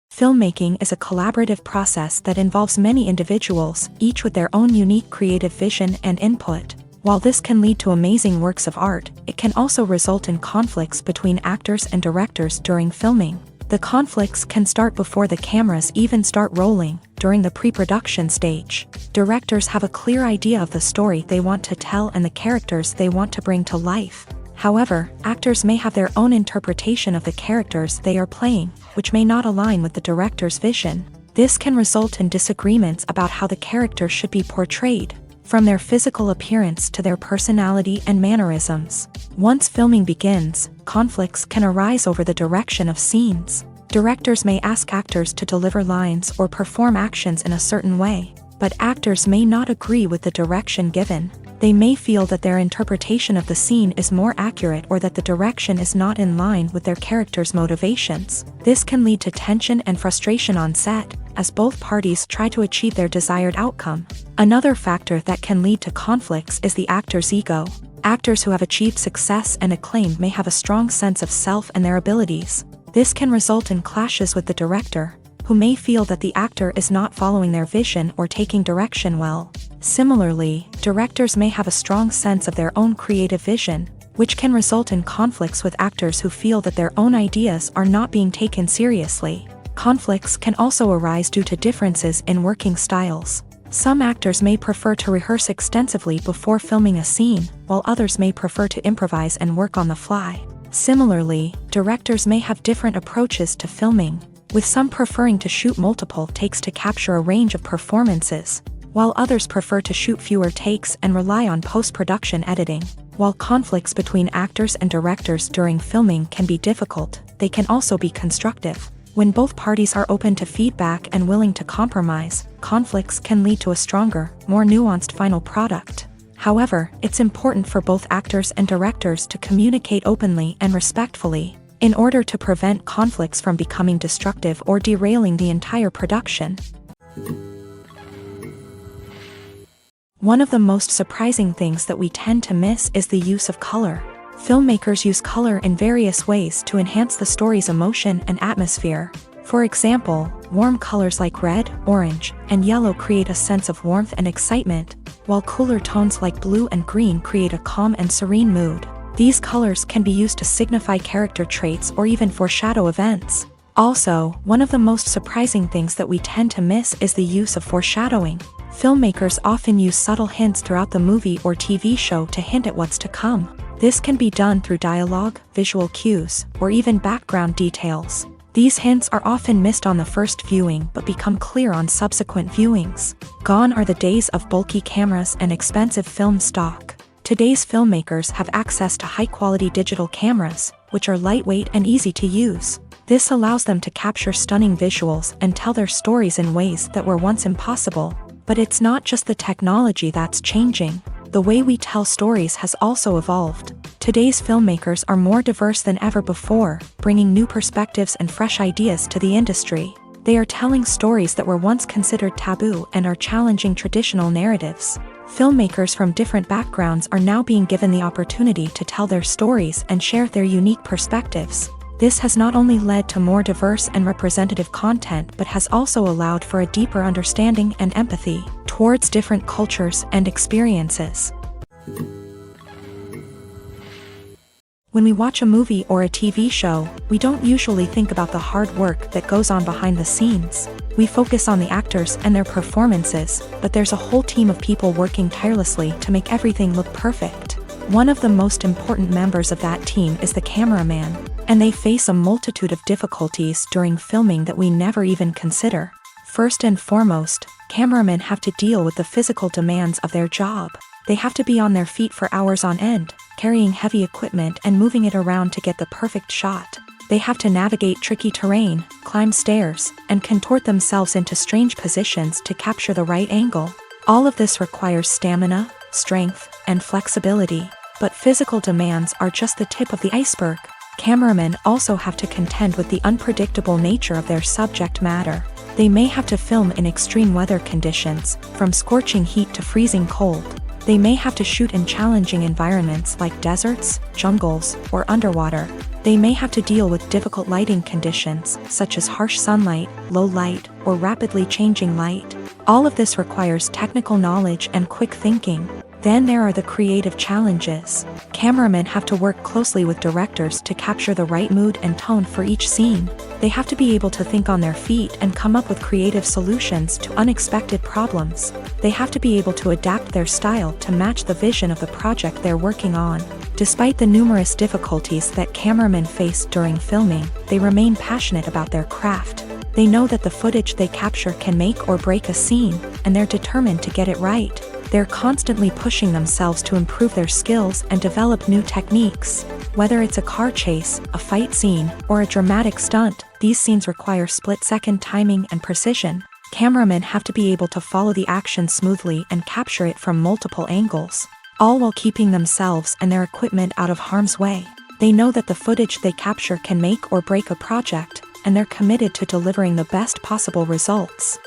Filmmaking is a collaborative process that involves many individuals, each with their own unique creative vision and input. While this can lead to amazing works of art, it can also result in conflicts between actors and directors during filming. The conflicts can start before the cameras even start rolling, during the pre-production stage. Directors have a clear idea of the story they want to tell and the characters they want to bring to life. However, actors may have their own interpretation of the characters they are playing, which may not align with the director's vision. This can result in disagreements about how the characters should be portrayed, from their physical appearance to their personality and mannerisms. Once filming begins, conflicts can arise over the direction of scenes. Directors may ask actors to deliver lines or perform actions in a certain way, but actors may not agree with the direction given. They may feel that their interpretation of the scene is more accurate or that the direction is not in line with their character's motivations. This can lead to tension and frustration on set, as both parties try to achieve their desired outcome. Another factor that can lead to conflicts is the actor's ego. Actors who have achieved success and acclaim may have a strong sense of self and their abilities. This can result in clashes with the director, who may feel that the actor is not following their vision or taking direction well. Similarly, directors may have a strong sense of their own creative vision, which can result in conflicts with actors who feel that their own ideas are not being taken seriously. Conflicts can also arise due to differences in working styles. Some actors may prefer to rehearse extensively before filming a scene, while others may prefer to improvise and work on the fly. Similarly, directors may have different approaches to filming, with some preferring to shoot multiple takes to capture a range of performances, while others prefer to shoot fewer takes and rely on post-production editing. While conflicts between actors and directors during filming can be difficult, they can also be constructive. When both parties are open to feedback and willing to compromise, conflicts can lead to a stronger, more nuanced final product. However, it's important for both actors and directors to communicate openly and respectfully, in order to prevent conflicts from becoming destructive or derailing the entire production. One of the most surprising things that we tend to miss is the use of color. Filmmakers use color in various ways to enhance the story's emotion and atmosphere. For example, warm colors like red, orange, and yellow create a sense of warmth and excitement, while cooler tones like blue and green create a calm and serene mood. These colors can be used to signify character traits or even foreshadow events. Also, one of the most surprising things that we tend to miss is the use of foreshadowing. Filmmakers often use subtle hints throughout the movie or TV show to hint at what's to come. This can be done through dialogue, visual cues, or even background details. These hints are often missed on the first viewing but become clear on subsequent viewings. Gone are the days of bulky cameras and expensive film stock. Today's filmmakers have access to high-quality digital cameras, which are lightweight and easy to use. This allows them to capture stunning visuals and tell their stories in ways that were once impossible. But it's not just the technology that's changing. The way we tell stories has also evolved. Today's filmmakers are more diverse than ever before, bringing new perspectives and fresh ideas to the industry. They are telling stories that were once considered taboo and are challenging traditional narratives. Filmmakers from different backgrounds are now being given the opportunity to tell their stories and share their unique perspectives. This has not only led to more diverse and representative content but has also allowed for a deeper understanding and empathy towards different cultures and experiences. When we watch a movie or a TV show, we don't usually think about the hard work that goes on behind the scenes. We focus on the actors and their performances, but there's a whole team of people working tirelessly to make everything look perfect. One of the most important members of that team is the cameraman, and they face a multitude of difficulties during filming that we never even consider. First and foremost, cameramen have to deal with the physical demands of their job. They have to be on their feet for hours on end, carrying heavy equipment and moving it around to get the perfect shot. They have to navigate tricky terrain, climb stairs, and contort themselves into strange positions to capture the right angle. All of this requires stamina, strength, and flexibility. But physical demands are just the tip of the iceberg. Cameramen also have to contend with the unpredictable nature of their subject matter. They may have to film in extreme weather conditions, from scorching heat to freezing cold. They may have to shoot in challenging environments like deserts, jungles, or underwater. They may have to deal with difficult lighting conditions, such as harsh sunlight, low light, or rapidly changing light. All of this requires technical knowledge and quick thinking. Then there are the creative challenges. Cameramen have to work closely with directors to capture the right mood and tone for each scene. They have to be able to think on their feet and come up with creative solutions to unexpected problems. They have to be able to adapt their style to match the vision of the project they're working on. Despite the numerous difficulties that cameramen face during filming, they remain passionate about their craft. They know that the footage they capture can make or break a scene, and they're determined to get it right. They're constantly pushing themselves to improve their skills and develop new techniques. Whether it's a car chase, a fight scene, or a dramatic stunt, these scenes require split-second timing and precision. Cameramen have to be able to follow the action smoothly and capture it from multiple angles, all while keeping themselves and their equipment out of harm's way. They know that the footage they capture can make or break a project, and they're committed to delivering the best possible results.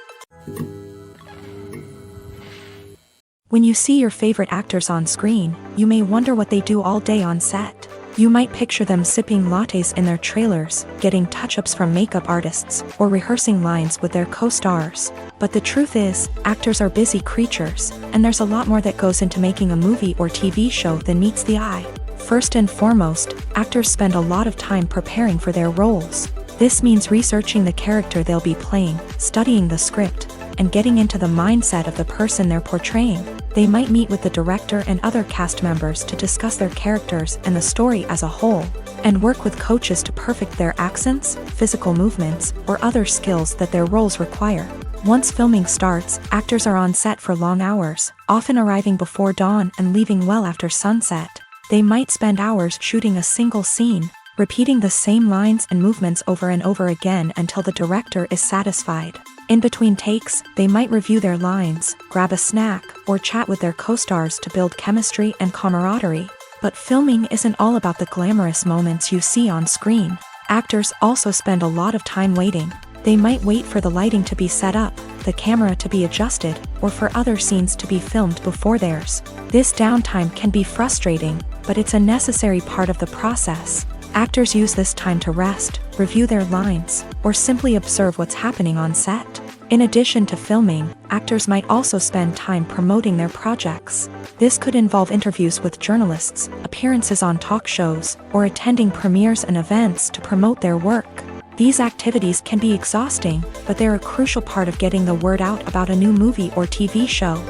When you see your favorite actors on screen, you may wonder what they do all day on set. You might picture them sipping lattes in their trailers, getting touch-ups from makeup artists, or rehearsing lines with their co-stars. But the truth is, actors are busy creatures, and there's a lot more that goes into making a movie or TV show than meets the eye. First and foremost, actors spend a lot of time preparing for their roles. This means researching the character they'll be playing, studying the script, and getting into the mindset of the person they're portraying. They might meet with the director and other cast members to discuss their characters and the story as a whole, and work with coaches to perfect their accents, physical movements, or other skills that their roles require. Once filming starts, actors are on set for long hours, often arriving before dawn and leaving well after sunset. They might spend hours shooting a single scene, repeating the same lines and movements over and over again until the director is satisfied. In between takes, they might review their lines, grab a snack, or chat with their co-stars to build chemistry and camaraderie. But filming isn't all about the glamorous moments you see on screen. Actors also spend a lot of time waiting. They might wait for the lighting to be set up, the camera to be adjusted, or for other scenes to be filmed before theirs. This downtime can be frustrating, but it's a necessary part of the process. Actors use this time to rest, review their lines, or simply observe what's happening on set. In addition to filming, actors might also spend time promoting their projects. This could involve interviews with journalists, appearances on talk shows, or attending premieres and events to promote their work. These activities can be exhausting, but they're a crucial part of getting the word out about a new movie or TV show.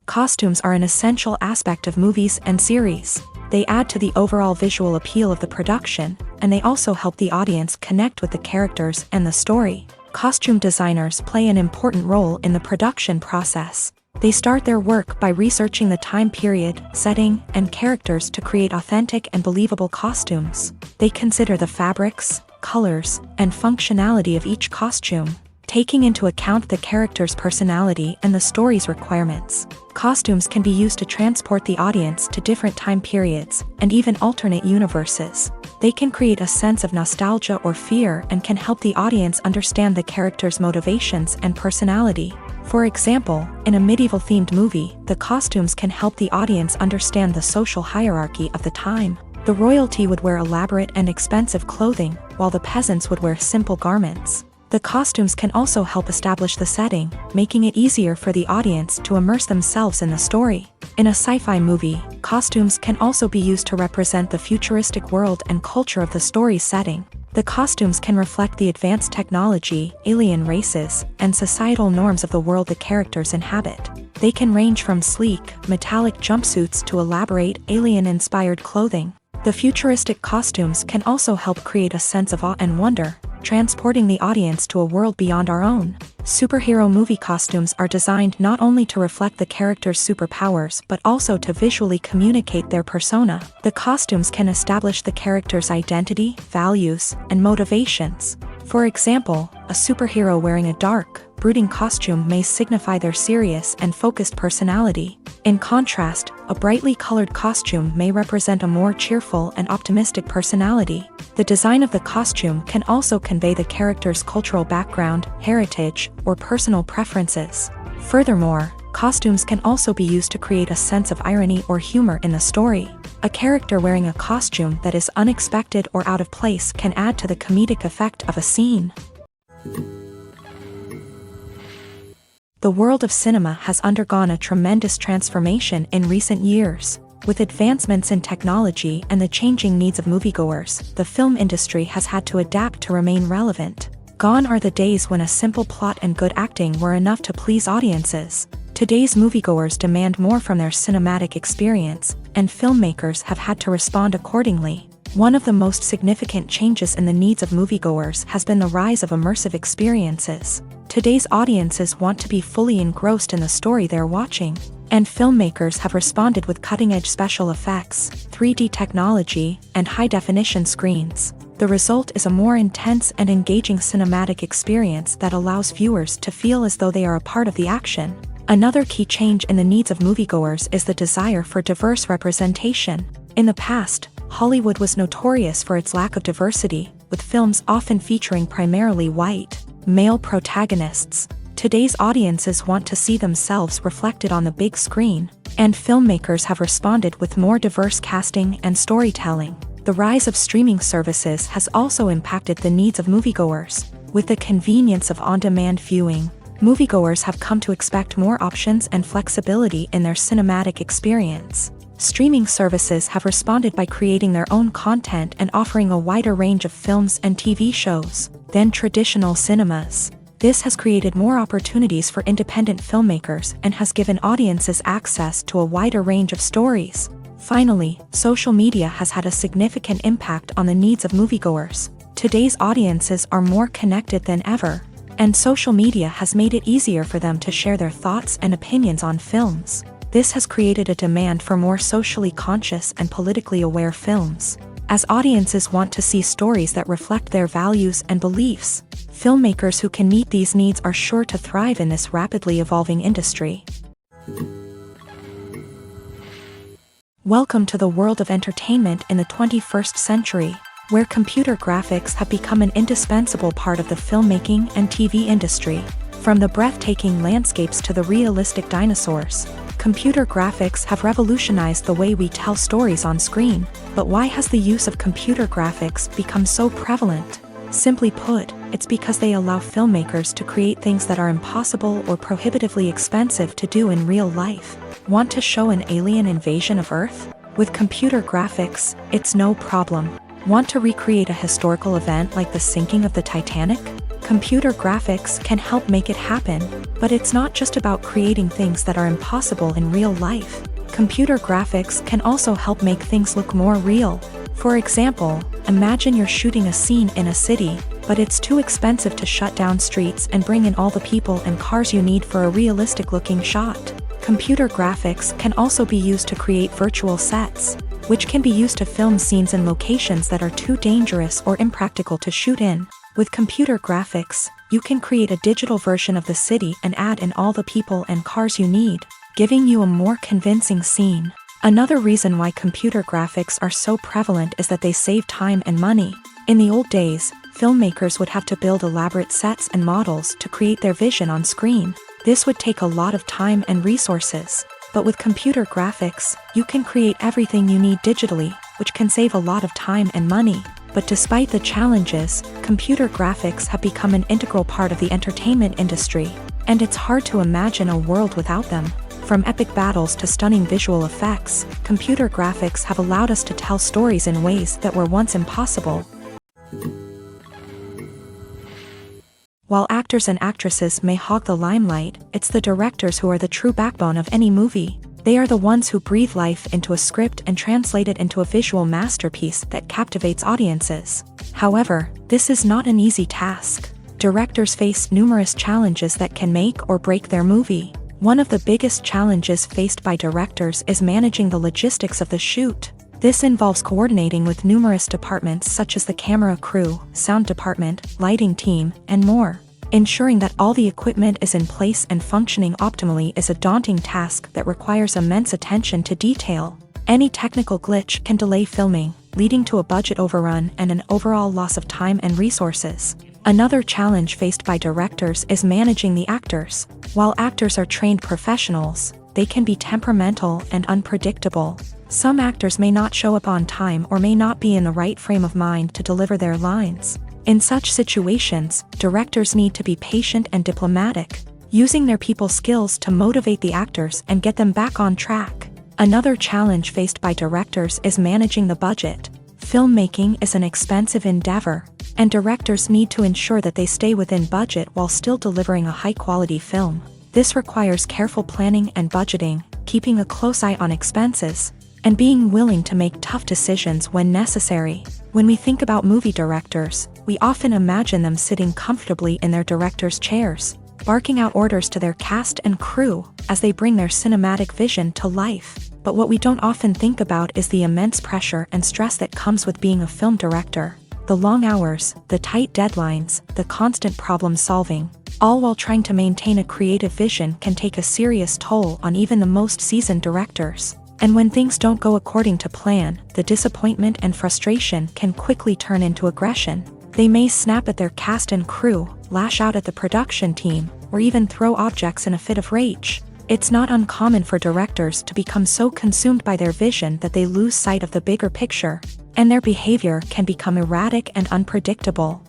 Costumes are an essential aspect of movies and series. They add to the overall visual appeal of the production, and they also help the audience connect with the characters and the story. Costume designers play an important role in the production process. They start their work by researching the time period, setting, and characters to create authentic and believable costumes. They consider the fabrics, colors, and functionality of each costume, taking into account the character's personality and the story's requirements. Costumes can be used to transport the audience to different time periods, and even alternate universes. They can create a sense of nostalgia or fear and can help the audience understand the character's motivations and personality. For example, in a medieval-themed movie, the costumes can help the audience understand the social hierarchy of the time. The royalty would wear elaborate and expensive clothing, while the peasants would wear simple garments. The costumes can also help establish the setting, making it easier for the audience to immerse themselves in the story. In a sci-fi movie, costumes can also be used to represent the futuristic world and culture of the story's setting. The costumes can reflect the advanced technology, alien races, and societal norms of the world the characters inhabit. They can range from sleek, metallic jumpsuits to elaborate, alien-inspired clothing. The futuristic costumes can also help create a sense of awe and wonder, transporting the audience to a world beyond our own. Superhero movie costumes are designed not only to reflect the character's superpowers but also to visually communicate their persona. The costumes can establish the character's identity, values, and motivations. For example, a superhero wearing a dark, brooding costume may signify their serious and focused personality. In contrast, a brightly colored costume may represent a more cheerful and optimistic personality. The design of the costume can also convey the character's cultural background, heritage, or personal preferences. Furthermore, costumes can also be used to create a sense of irony or humor in the story. A character wearing a costume that is unexpected or out of place can add to the comedic effect of a scene. The world of cinema has undergone a tremendous transformation in recent years. With advancements in technology and the changing needs of moviegoers, the film industry has had to adapt to remain relevant. Gone are the days when a simple plot and good acting were enough to please audiences. Today's moviegoers demand more from their cinematic experience, and filmmakers have had to respond accordingly. One of the most significant changes in the needs of moviegoers has been the rise of immersive experiences. Today's audiences want to be fully engrossed in the story they're watching, and filmmakers have responded with cutting-edge special effects, 3D technology, and high-definition screens. The result is a more intense and engaging cinematic experience that allows viewers to feel as though they are a part of the action. Another key change in the needs of moviegoers is the desire for diverse representation. In the past, Hollywood was notorious for its lack of diversity, with films often featuring primarily white, male protagonists. Today's audiences want to see themselves reflected on the big screen, and filmmakers have responded with more diverse casting and storytelling. The rise of streaming services has also impacted the needs of moviegoers. With the convenience of on-demand viewing, moviegoers have come to expect more options and flexibility in their cinematic experience. Streaming services have responded by creating their own content and offering a wider range of films and TV shows than traditional cinemas. This has created more opportunities for independent filmmakers and has given audiences access to a wider range of stories. Finally, social media has had a significant impact on the needs of moviegoers. Today's audiences are more connected than ever, and social media has made it easier for them to share their thoughts and opinions on films. This has created a demand for more socially conscious and politically aware films. As audiences want to see stories that reflect their values and beliefs, filmmakers who can meet these needs are sure to thrive in this rapidly evolving industry. Welcome to the world of entertainment in the 21st century. where computer graphics have become an indispensable part of the filmmaking and TV industry. From the breathtaking landscapes to the realistic dinosaurs, computer graphics have revolutionized the way we tell stories on screen. But why has the use of computer graphics become so prevalent? Simply put, it's because they allow filmmakers to create things that are impossible or prohibitively expensive to do in real life. Want to show an alien invasion of Earth? With computer graphics, it's no problem. Want to recreate a historical event like the sinking of the Titanic? Computer graphics can help make it happen, but it's not just about creating things that are impossible in real life. Computer graphics can also help make things look more real. For example, imagine you're shooting a scene in a city, but it's too expensive to shut down streets and bring in all the people and cars you need for a realistic-looking shot. Computer graphics can also be used to create virtual sets, which can be used to film scenes in locations that are too dangerous or impractical to shoot in. With computer graphics, you can create a digital version of the city and add in all the people and cars you need, giving you a more convincing scene. Another reason why computer graphics are so prevalent is that they save time and money. In the old days, filmmakers would have to build elaborate sets and models to create their vision on screen. This would take a lot of time and resources. But with computer graphics, you can create everything you need digitally, which can save a lot of time and money. But despite the challenges, computer graphics have become an integral part of the entertainment industry, and it's hard to imagine a world without them. From epic battles to stunning visual effects, computer graphics have allowed us to tell stories in ways that were once impossible. While actors and actresses may hog the limelight, it's the directors who are the true backbone of any movie. They are the ones who breathe life into a script and translate it into a visual masterpiece that captivates audiences. However, this is not an easy task. Directors face numerous challenges that can make or break their movie. One of the biggest challenges faced by directors is managing the logistics of the shoot. This involves coordinating with numerous departments such as the camera crew, sound department, lighting team, and more. Ensuring that all the equipment is in place and functioning optimally is a daunting task that requires immense attention to detail. Any technical glitch can delay filming, leading to a budget overrun and an overall loss of time and resources. Another challenge faced by directors is managing the actors. While actors are trained professionals, they can be temperamental and unpredictable. Some actors may not show up on time or may not be in the right frame of mind to deliver their lines. In such situations, directors need to be patient and diplomatic, using their people skills to motivate the actors and get them back on track. Another challenge faced by directors is managing the budget. Filmmaking is an expensive endeavor, and directors need to ensure that they stay within budget while still delivering a high-quality film. This requires careful planning and budgeting, keeping a close eye on expenses, and being willing to make tough decisions when necessary. When we think about movie directors, we often imagine them sitting comfortably in their director's chairs, barking out orders to their cast and crew as they bring their cinematic vision to life. But what we don't often think about is the immense pressure and stress that comes with being a film director. The long hours, the tight deadlines, the constant problem solving, all while trying to maintain a creative vision can take a serious toll on even the most seasoned directors. And when things don't go according to plan, the disappointment and frustration can quickly turn into aggression. They may snap at their cast and crew, lash out at the production team, or even throw objects in a fit of rage. It's not uncommon for directors to become so consumed by their vision that they lose sight of the bigger picture, and their behavior can become erratic and unpredictable.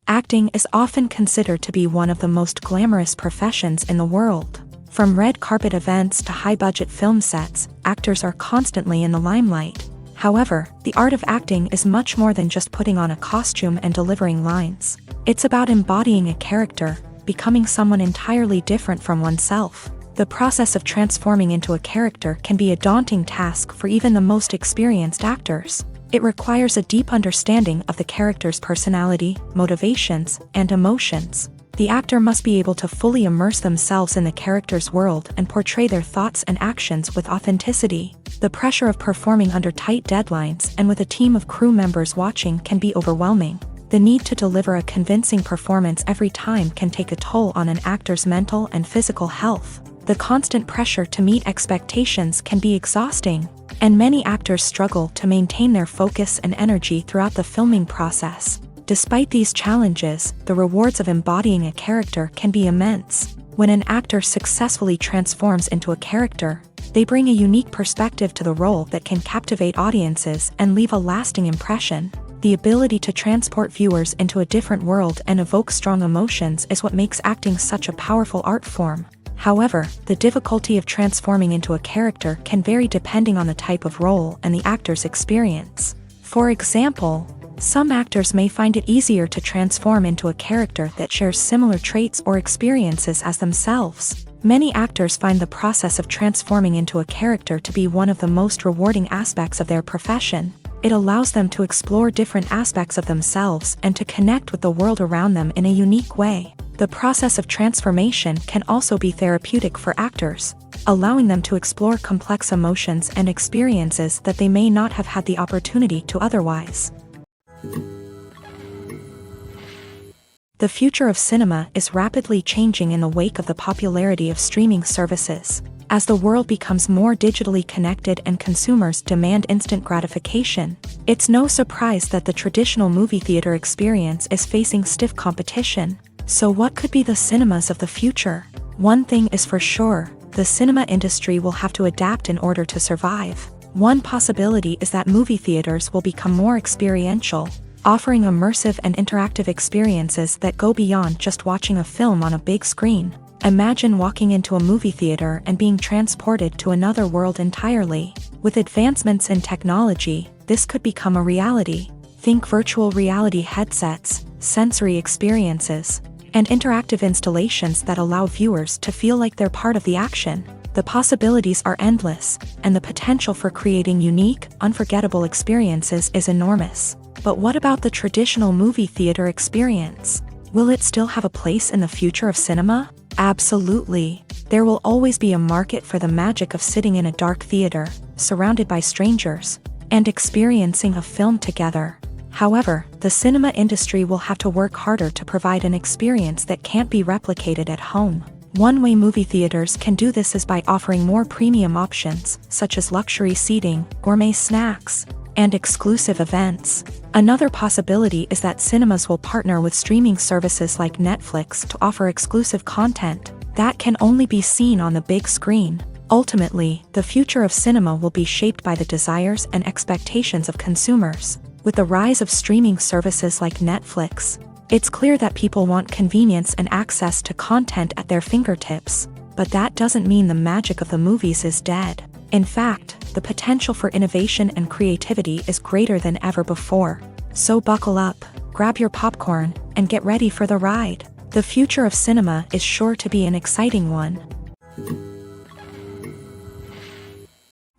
Acting is often considered to be one of the most glamorous professions in the world. From red carpet events to high-budget film sets, actors are constantly in the limelight. However, the art of acting is much more than just putting on a costume and delivering lines. It's about embodying a character, becoming someone entirely different from oneself. The process of transforming into a character can be a daunting task for even the most experienced actors. It requires a deep understanding of the character's personality, motivations, and emotions. The actor must be able to fully immerse themselves in the character's world and portray their thoughts and actions with authenticity. The pressure of performing under tight deadlines and with a team of crew members watching can be overwhelming. The need to deliver a convincing performance every time can take a toll on an actor's mental and physical health. The constant pressure to meet expectations can be exhausting, and many actors struggle to maintain their focus and energy throughout the filming process. Despite these challenges, the rewards of embodying a character can be immense. When an actor successfully transforms into a character, they bring a unique perspective to the role that can captivate audiences and leave a lasting impression. The ability to transport viewers into a different world and evoke strong emotions is what makes acting such a powerful art form. However, the difficulty of transforming into a character can vary depending on the type of role and the actor's experience. For example, some actors may find it easier to transform into a character that shares similar traits or experiences as themselves. Many actors find the process of transforming into a character to be one of the most rewarding aspects of their profession. It allows them to explore different aspects of themselves and to connect with the world around them in a unique way. The process of transformation can also be therapeutic for actors, allowing them to explore complex emotions and experiences that they may not have had the opportunity to otherwise. The future of cinema is rapidly changing in the wake of the popularity of streaming services. As the world becomes more digitally connected and consumers demand instant gratification, it's no surprise that the traditional movie theater experience is facing stiff competition. So what could be the cinemas of the future? One thing is for sure, the cinema industry will have to adapt in order to survive. One possibility is that movie theaters will become more experiential, offering immersive and interactive experiences that go beyond just watching a film on a big screen. Imagine walking into a movie theater and being transported to another world entirely. With advancements in technology, this could become a reality. Think virtual reality headsets, sensory experiences, and interactive installations that allow viewers to feel like they're part of the action. The possibilities are endless, and the potential for creating unique, unforgettable experiences is enormous. But what about the traditional movie theater experience? Will it still have a place in the future of cinema? Absolutely. There will always be a market for the magic of sitting in a dark theater, surrounded by strangers, and experiencing a film together. However, the cinema industry will have to work harder to provide an experience that can't be replicated at home. One way movie theaters can do this is by offering more premium options, such as luxury seating, gourmet snacks, and exclusive events. Another possibility is that cinemas will partner with streaming services like Netflix to offer exclusive content that can only be seen on the big screen. Ultimately, the future of cinema will be shaped by the desires and expectations of consumers. With the rise of streaming services like Netflix, it's clear that people want convenience and access to content at their fingertips. But that doesn't mean the magic of the movies is dead. In fact, the potential for innovation and creativity is greater than ever before. So buckle up, grab your popcorn, and get ready for the ride. The future of cinema is sure to be an exciting one.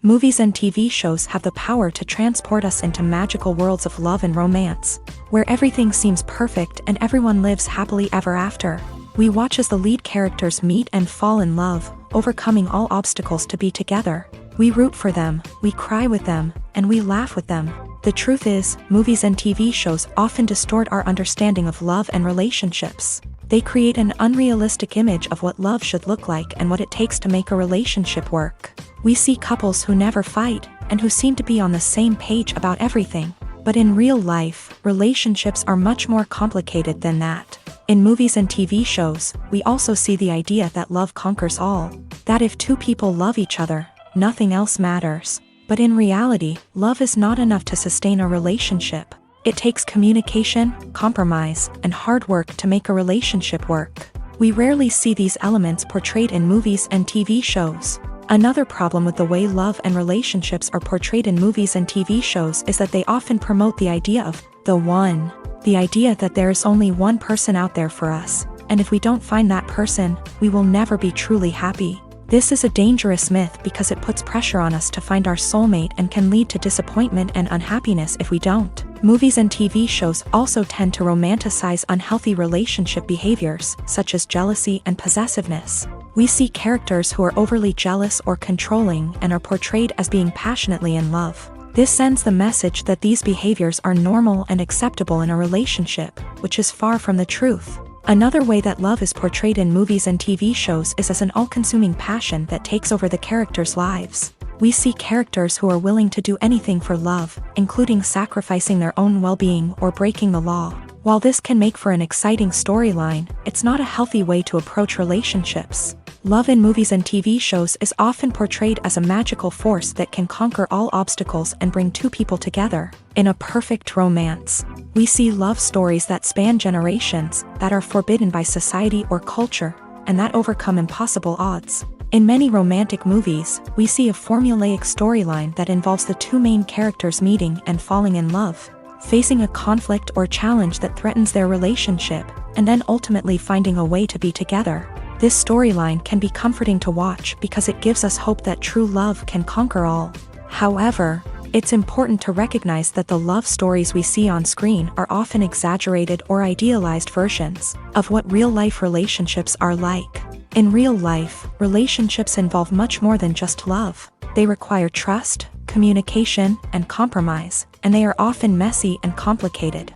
Movies and TV shows have the power to transport us into magical worlds of love and romance, where everything seems perfect and everyone lives happily ever after. We watch as the lead characters meet and fall in love, overcoming all obstacles to be together. We root for them, we cry with them, and we laugh with them. The truth is, movies and TV shows often distort our understanding of love and relationships. They create an unrealistic image of what love should look like and what it takes to make a relationship work. We see couples who never fight, and who seem to be on the same page about everything. But in real life, relationships are much more complicated than that. In movies and TV shows, we also see the idea that love conquers all. That if two people love each other, nothing else matters. But in reality, love is not enough to sustain a relationship. It takes communication, compromise, and hard work to make a relationship work. We rarely see these elements portrayed in movies and TV shows. Another problem with the way love and relationships are portrayed in movies and TV shows is that they often promote the idea of the one. The idea that there is only one person out there for us, and if we don't find that person, we will never be truly happy. This is a dangerous myth because it puts pressure on us to find our soulmate and can lead to disappointment and unhappiness if we don't. Movies and TV shows also tend to romanticize unhealthy relationship behaviors, such as jealousy and possessiveness. We see characters who are overly jealous or controlling and are portrayed as being passionately in love. This sends the message that these behaviors are normal and acceptable in a relationship, which is far from the truth. Another way that love is portrayed in movies and TV shows is as an all-consuming passion that takes over the characters' lives. We see characters who are willing to do anything for love, including sacrificing their own well-being or breaking the law. While this can make for an exciting storyline, it's not a healthy way to approach relationships. Love in movies and TV shows is often portrayed as a magical force that can conquer all obstacles and bring two people together. In a perfect romance, we see love stories that span generations, that are forbidden by society or culture, and that overcome impossible odds. In many romantic movies, we see a formulaic storyline that involves the two main characters meeting and falling in love, facing a conflict or challenge that threatens their relationship, and then ultimately finding a way to be together. This storyline can be comforting to watch because it gives us hope that true love can conquer all. However, it's important to recognize that the love stories we see on screen are often exaggerated or idealized versions of what real-life relationships are like. In real life, relationships involve much more than just love. They require trust, communication, and compromise, and they are often messy and complicated.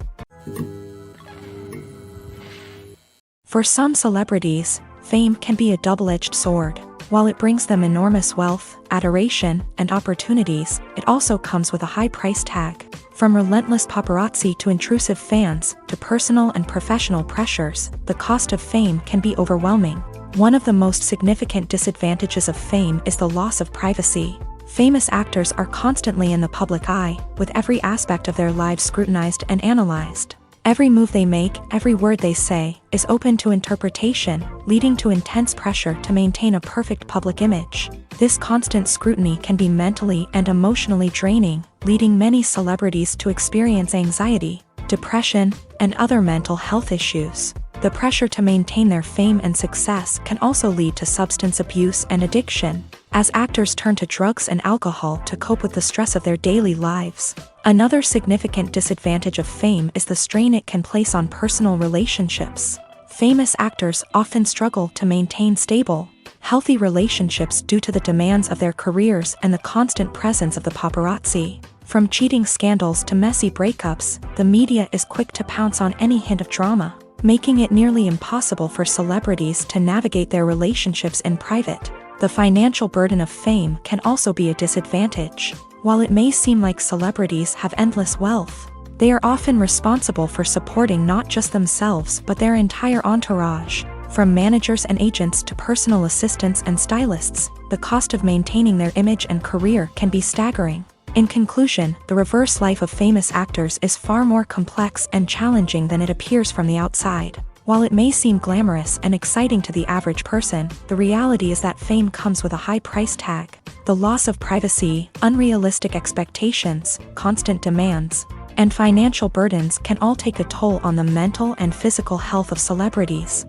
For some celebrities, fame can be a double-edged sword. While it brings them enormous wealth, adoration, and opportunities, it also comes with a high price tag. From relentless paparazzi to intrusive fans, to personal and professional pressures, the cost of fame can be overwhelming. One of the most significant disadvantages of fame is the loss of privacy. Famous actors are constantly in the public eye, with every aspect of their lives scrutinized and analyzed. Every move they make, every word they say, is open to interpretation, leading to intense pressure to maintain a perfect public image. This constant scrutiny can be mentally and emotionally draining, leading many celebrities to experience anxiety, depression, and other mental health issues. The pressure to maintain their fame and success can also lead to substance abuse and addiction, as actors turn to drugs and alcohol to cope with the stress of their daily lives. Another significant disadvantage of fame is the strain it can place on personal relationships. Famous actors often struggle to maintain stable, healthy relationships due to the demands of their careers and the constant presence of the paparazzi. From cheating scandals to messy breakups, the media is quick to pounce on any hint of drama, making it nearly impossible for celebrities to navigate their relationships in private. The financial burden of fame can also be a disadvantage. While it may seem like celebrities have endless wealth, they are often responsible for supporting not just themselves but their entire entourage. From managers and agents to personal assistants and stylists, the cost of maintaining their image and career can be staggering. In conclusion, the reverse life of famous actors is far more complex and challenging than it appears from the outside. While it may seem glamorous and exciting to the average person, the reality is that fame comes with a high price tag. The loss of privacy, unrealistic expectations, constant demands, and financial burdens can all take a toll on the mental and physical health of celebrities.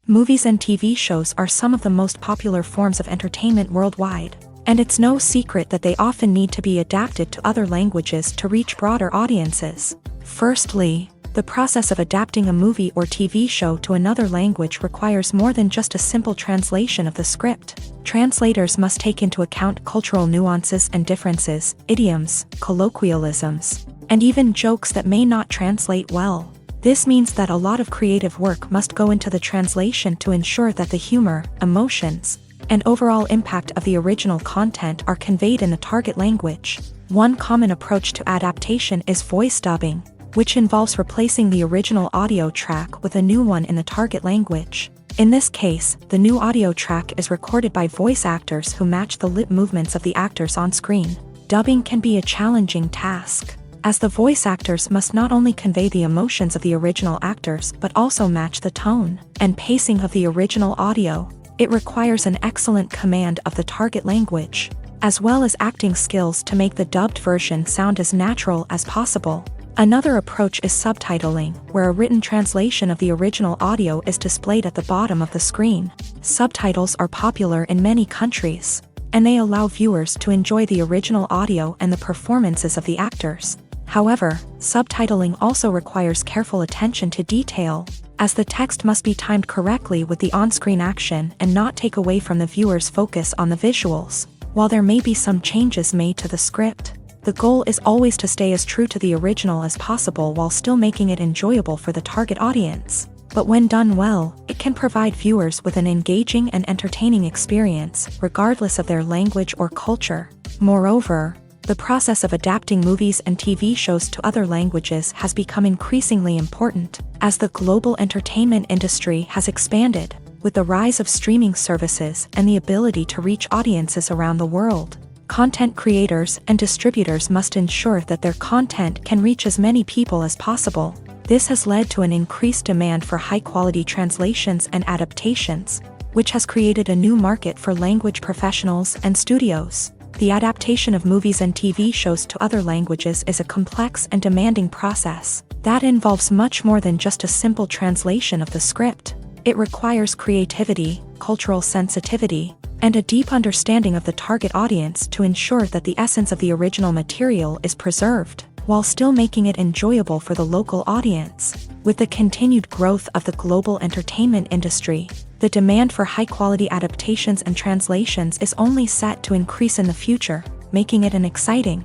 Movies and TV shows are some of the most popular forms of entertainment worldwide, and it's no secret that they often need to be adapted to other languages to reach broader audiences. Firstly, the process of adapting a movie or TV show to another language requires more than just a simple translation of the script. Translators must take into account cultural nuances and differences, idioms, colloquialisms, and even jokes that may not translate well. This means that a lot of creative work must go into the translation to ensure that the humor, emotions, and overall impact of the original content are conveyed in the target language. One common approach to adaptation is voice dubbing, which involves replacing the original audio track with a new one in the target language. In this case, the new audio track is recorded by voice actors who match the lip movements of the actors on screen. Dubbing can be a challenging task, as the voice actors must not only convey the emotions of the original actors but also match the tone and pacing of the original audio. It requires an excellent command of the target language, as well as acting skills to make the dubbed version sound as natural as possible. Another approach is subtitling, where a written translation of the original audio is displayed at the bottom of the screen. Subtitles are popular in many countries, and they allow viewers to enjoy the original audio and the performances of the actors. However, subtitling also requires careful attention to detail, as the text must be timed correctly with the on-screen action and not take away from the viewer's focus on the visuals. While there may be some changes made to the script, the goal is always to stay as true to the original as possible while still making it enjoyable for the target audience. But when done well, it can provide viewers with an engaging and entertaining experience, regardless of their language or culture. Moreover, the process of adapting movies and TV shows to other languages has become increasingly important, as the global entertainment industry has expanded, with the rise of streaming services and the ability to reach audiences around the world. Content creators and distributors must ensure that their content can reach as many people as possible. This has led to an increased demand for high-quality translations and adaptations, which has created a new market for language professionals and studios. The adaptation of movies and TV shows to other languages is a complex and demanding process that involves much more than just a simple translation of the script. It requires creativity, cultural sensitivity, and a deep understanding of the target audience to ensure that the essence of the original material is preserved, while still making it enjoyable for the local audience. With the continued growth of the global entertainment industry, the demand for high-quality adaptations and translations is only set to increase in the future, making it an exciting.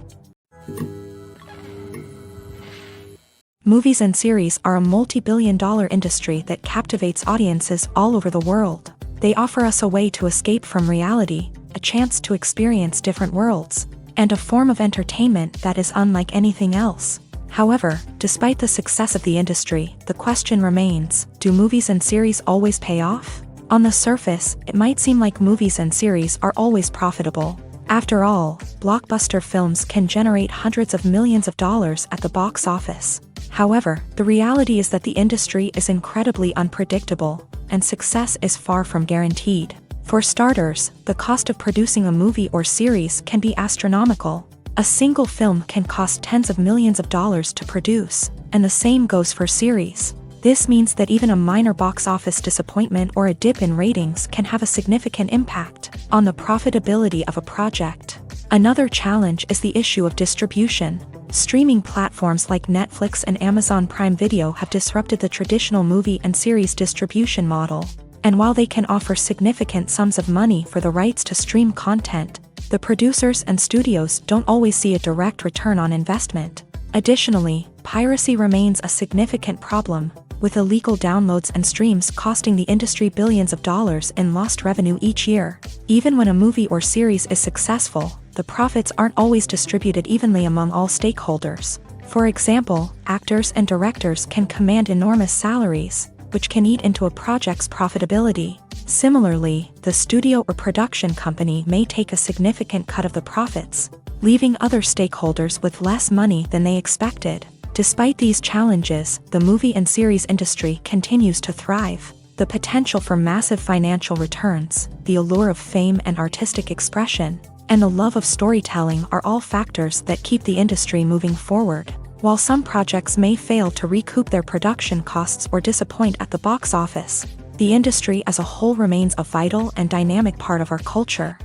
Movies and series are a multi-billion-dollar industry that captivates audiences all over the world. They offer us a way to escape from reality, a chance to experience different worlds, and a form of entertainment that is unlike anything else. However, despite the success of the industry, the question remains, do movies and series always pay off? On the surface, it might seem like movies and series are always profitable. After all, blockbuster films can generate hundreds of millions of dollars at the box office. However, the reality is that the industry is incredibly unpredictable, and success is far from guaranteed. For starters, the cost of producing a movie or series can be astronomical. A single film can cost tens of millions of dollars to produce, and the same goes for series. This means that even a minor box office disappointment or a dip in ratings can have a significant impact on the profitability of a project. Another challenge is the issue of distribution. Streaming platforms like Netflix and Amazon Prime Video have disrupted the traditional movie and series distribution model. And while they can offer significant sums of money for the rights to stream content, the producers and studios don't always see a direct return on investment. Additionally, piracy remains a significant problem, with illegal downloads and streams costing the industry billions of dollars in lost revenue each year. Even when a movie or series is successful, the profits aren't always distributed evenly among all stakeholders. For example, actors and directors can command enormous salaries, which can eat into a project's profitability. Similarly, the studio or production company may take a significant cut of the profits, leaving other stakeholders with less money than they expected. Despite these challenges, the movie and series industry continues to thrive. The potential for massive financial returns, the allure of fame and artistic expression, and the love of storytelling are all factors that keep the industry moving forward. While some projects may fail to recoup their production costs or disappoint at the box office, the industry as a whole remains a vital and dynamic part of our culture.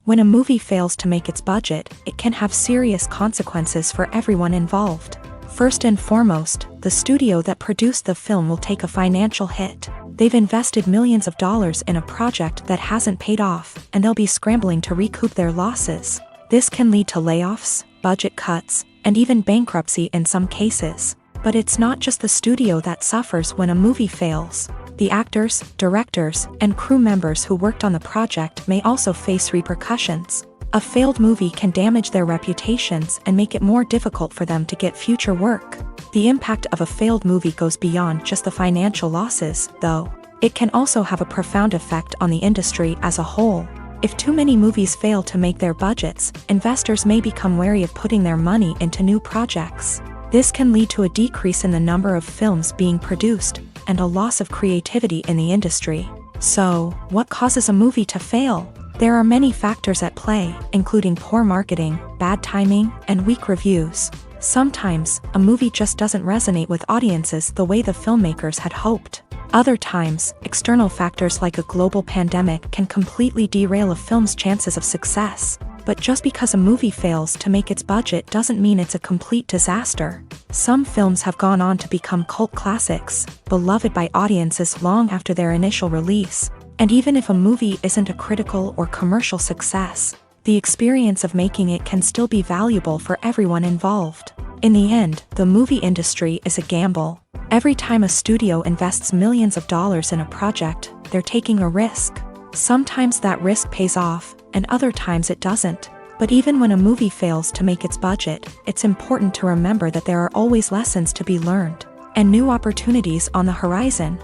When a movie fails to make its budget, it can have serious consequences for everyone involved. First and foremost, the studio that produced the film will take a financial hit. They've invested millions of dollars in a project that hasn't paid off, and they'll be scrambling to recoup their losses. This can lead to layoffs, budget cuts, and even bankruptcy in some cases. But it's not just the studio that suffers when a movie fails. The actors, directors, and crew members who worked on the project may also face repercussions. A failed movie can damage their reputations and make it more difficult for them to get future work. The impact of a failed movie goes beyond just the financial losses, though. It can also have a profound effect on the industry as a whole. If too many movies fail to make their budgets, investors may become wary of putting their money into new projects. This can lead to a decrease in the number of films being produced, and a loss of creativity in the industry. So, what causes a movie to fail? There are many factors at play, including poor marketing, bad timing, and weak reviews. Sometimes, a movie just doesn't resonate with audiences the way the filmmakers had hoped. Other times, external factors like a global pandemic can completely derail a film's chances of success. But just because a movie fails to make its budget doesn't mean it's a complete disaster. Some films have gone on to become cult classics, beloved by audiences long after their initial release. And even if a movie isn't a critical or commercial success, the experience of making it can still be valuable for everyone involved. In the end, the movie industry is a gamble. Every time a studio invests millions of dollars in a project, they're taking a risk. Sometimes that risk pays off, and other times it doesn't. But even when a movie fails to make its budget, it's important to remember that there are always lessons to be learned, and new opportunities on the horizon.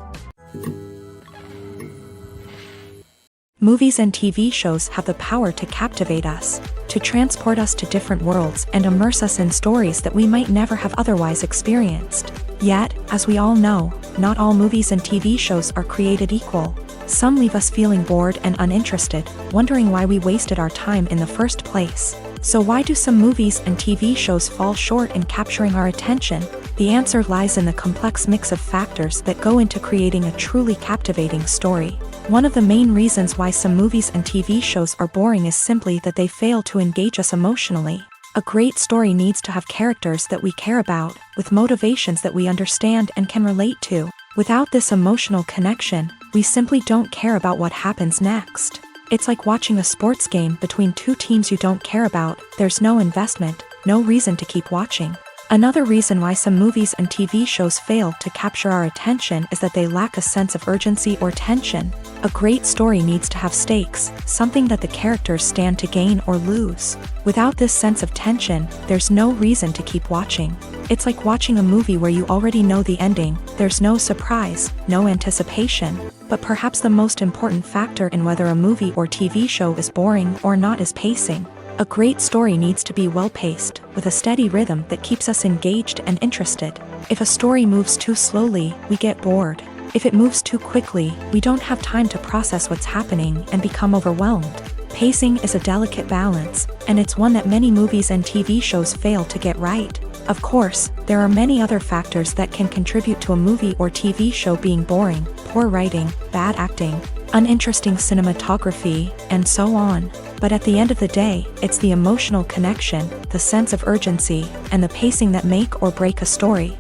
Movies and TV shows have the power to captivate us, to transport us to different worlds and immerse us in stories that we might never have otherwise experienced. Yet, as we all know, not all movies and TV shows are created equal. Some leave us feeling bored and uninterested, wondering why we wasted our time in the first place. So why do some movies and TV shows fall short in capturing our attention? The answer lies in the complex mix of factors that go into creating a truly captivating story. One of the main reasons why some movies and TV shows are boring is simply that they fail to engage us emotionally. A great story needs to have characters that we care about, with motivations that we understand and can relate to. Without this emotional connection, we simply don't care about what happens next. It's like watching a sports game between two teams you don't care about. There's no investment, no reason to keep watching. Another reason why some movies and TV shows fail to capture our attention is that they lack a sense of urgency or tension. A great story needs to have stakes, something that the characters stand to gain or lose. Without this sense of tension, there's no reason to keep watching. It's like watching a movie where you already know the ending. There's no surprise, no anticipation. But perhaps the most important factor in whether a movie or TV show is boring or not is pacing. A great story needs to be well-paced, with a steady rhythm that keeps us engaged and interested. If a story moves too slowly, we get bored. If it moves too quickly, we don't have time to process what's happening and become overwhelmed. Pacing is a delicate balance, and it's one that many movies and TV shows fail to get right. Of course, there are many other factors that can contribute to a movie or TV show being boring: poor writing, bad acting, uninteresting cinematography, and so on. But at the end of the day, it's the emotional connection, the sense of urgency, and the pacing that make or break a story.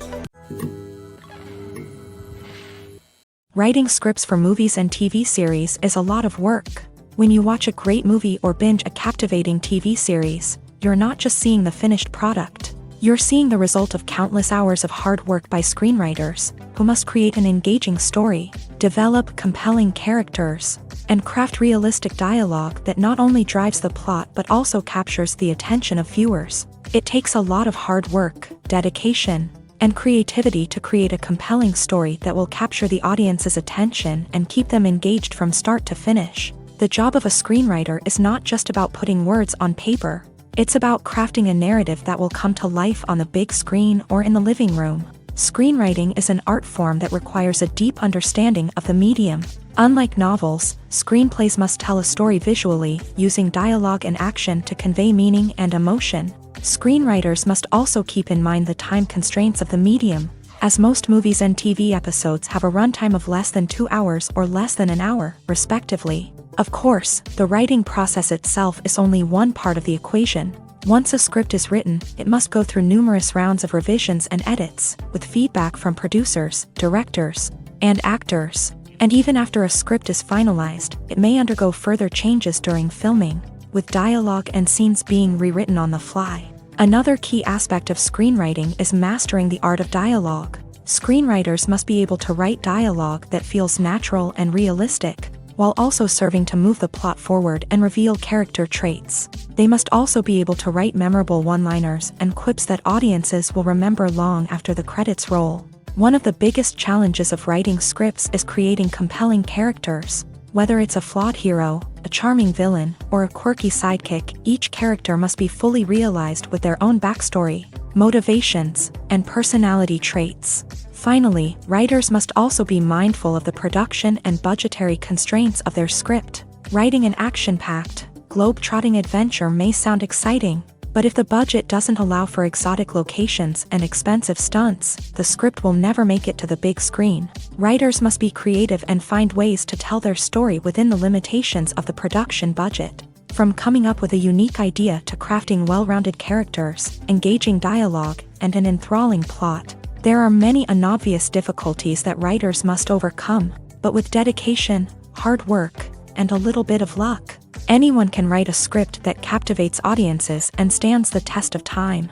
Writing scripts for movies and TV series is a lot of work. When you watch a great movie or binge a captivating TV series, you're not just seeing the finished product. You're seeing the result of countless hours of hard work by screenwriters, who must create an engaging story, develop compelling characters, and craft realistic dialogue that not only drives the plot but also captures the attention of viewers. It takes a lot of hard work, dedication, and creativity to create a compelling story that will capture the audience's attention and keep them engaged from start to finish. The job of a screenwriter is not just about putting words on paper. It's about crafting a narrative that will come to life on the big screen or in the living room. Screenwriting is an art form that requires a deep understanding of the medium. Unlike novels, screenplays must tell a story visually, using dialogue and action to convey meaning and emotion. Screenwriters must also keep in mind the time constraints of the medium, as most movies and TV episodes have a runtime of less than 2 hours or less than an hour, respectively. Of course, the writing process itself is only one part of the equation. Once a script is written, it must go through numerous rounds of revisions and edits, with feedback from producers, directors, and actors. And even after a script is finalized, it may undergo further changes during filming, with dialogue and scenes being rewritten on the fly. Another key aspect of screenwriting is mastering the art of dialogue. Screenwriters must be able to write dialogue that feels natural and realistic, while also serving to move the plot forward and reveal character traits. They must also be able to write memorable one-liners and quips that audiences will remember long after the credits roll. One of the biggest challenges of writing scripts is creating compelling characters. Whether it's a flawed hero, a charming villain, or a quirky sidekick, each character must be fully realized with their own backstory, motivations, and personality traits. Finally, writers must also be mindful of the production and budgetary constraints of their script. Writing an action-packed, globe-trotting adventure may sound exciting, but if the budget doesn't allow for exotic locations and expensive stunts, the script will never make it to the big screen. Writers must be creative and find ways to tell their story within the limitations of the production budget. From coming up with a unique idea to crafting well-rounded characters, engaging dialogue, and an enthralling plot, there are many unobvious difficulties that writers must overcome, but with dedication, hard work, and a little bit of luck, anyone can write a script that captivates audiences and stands the test of time.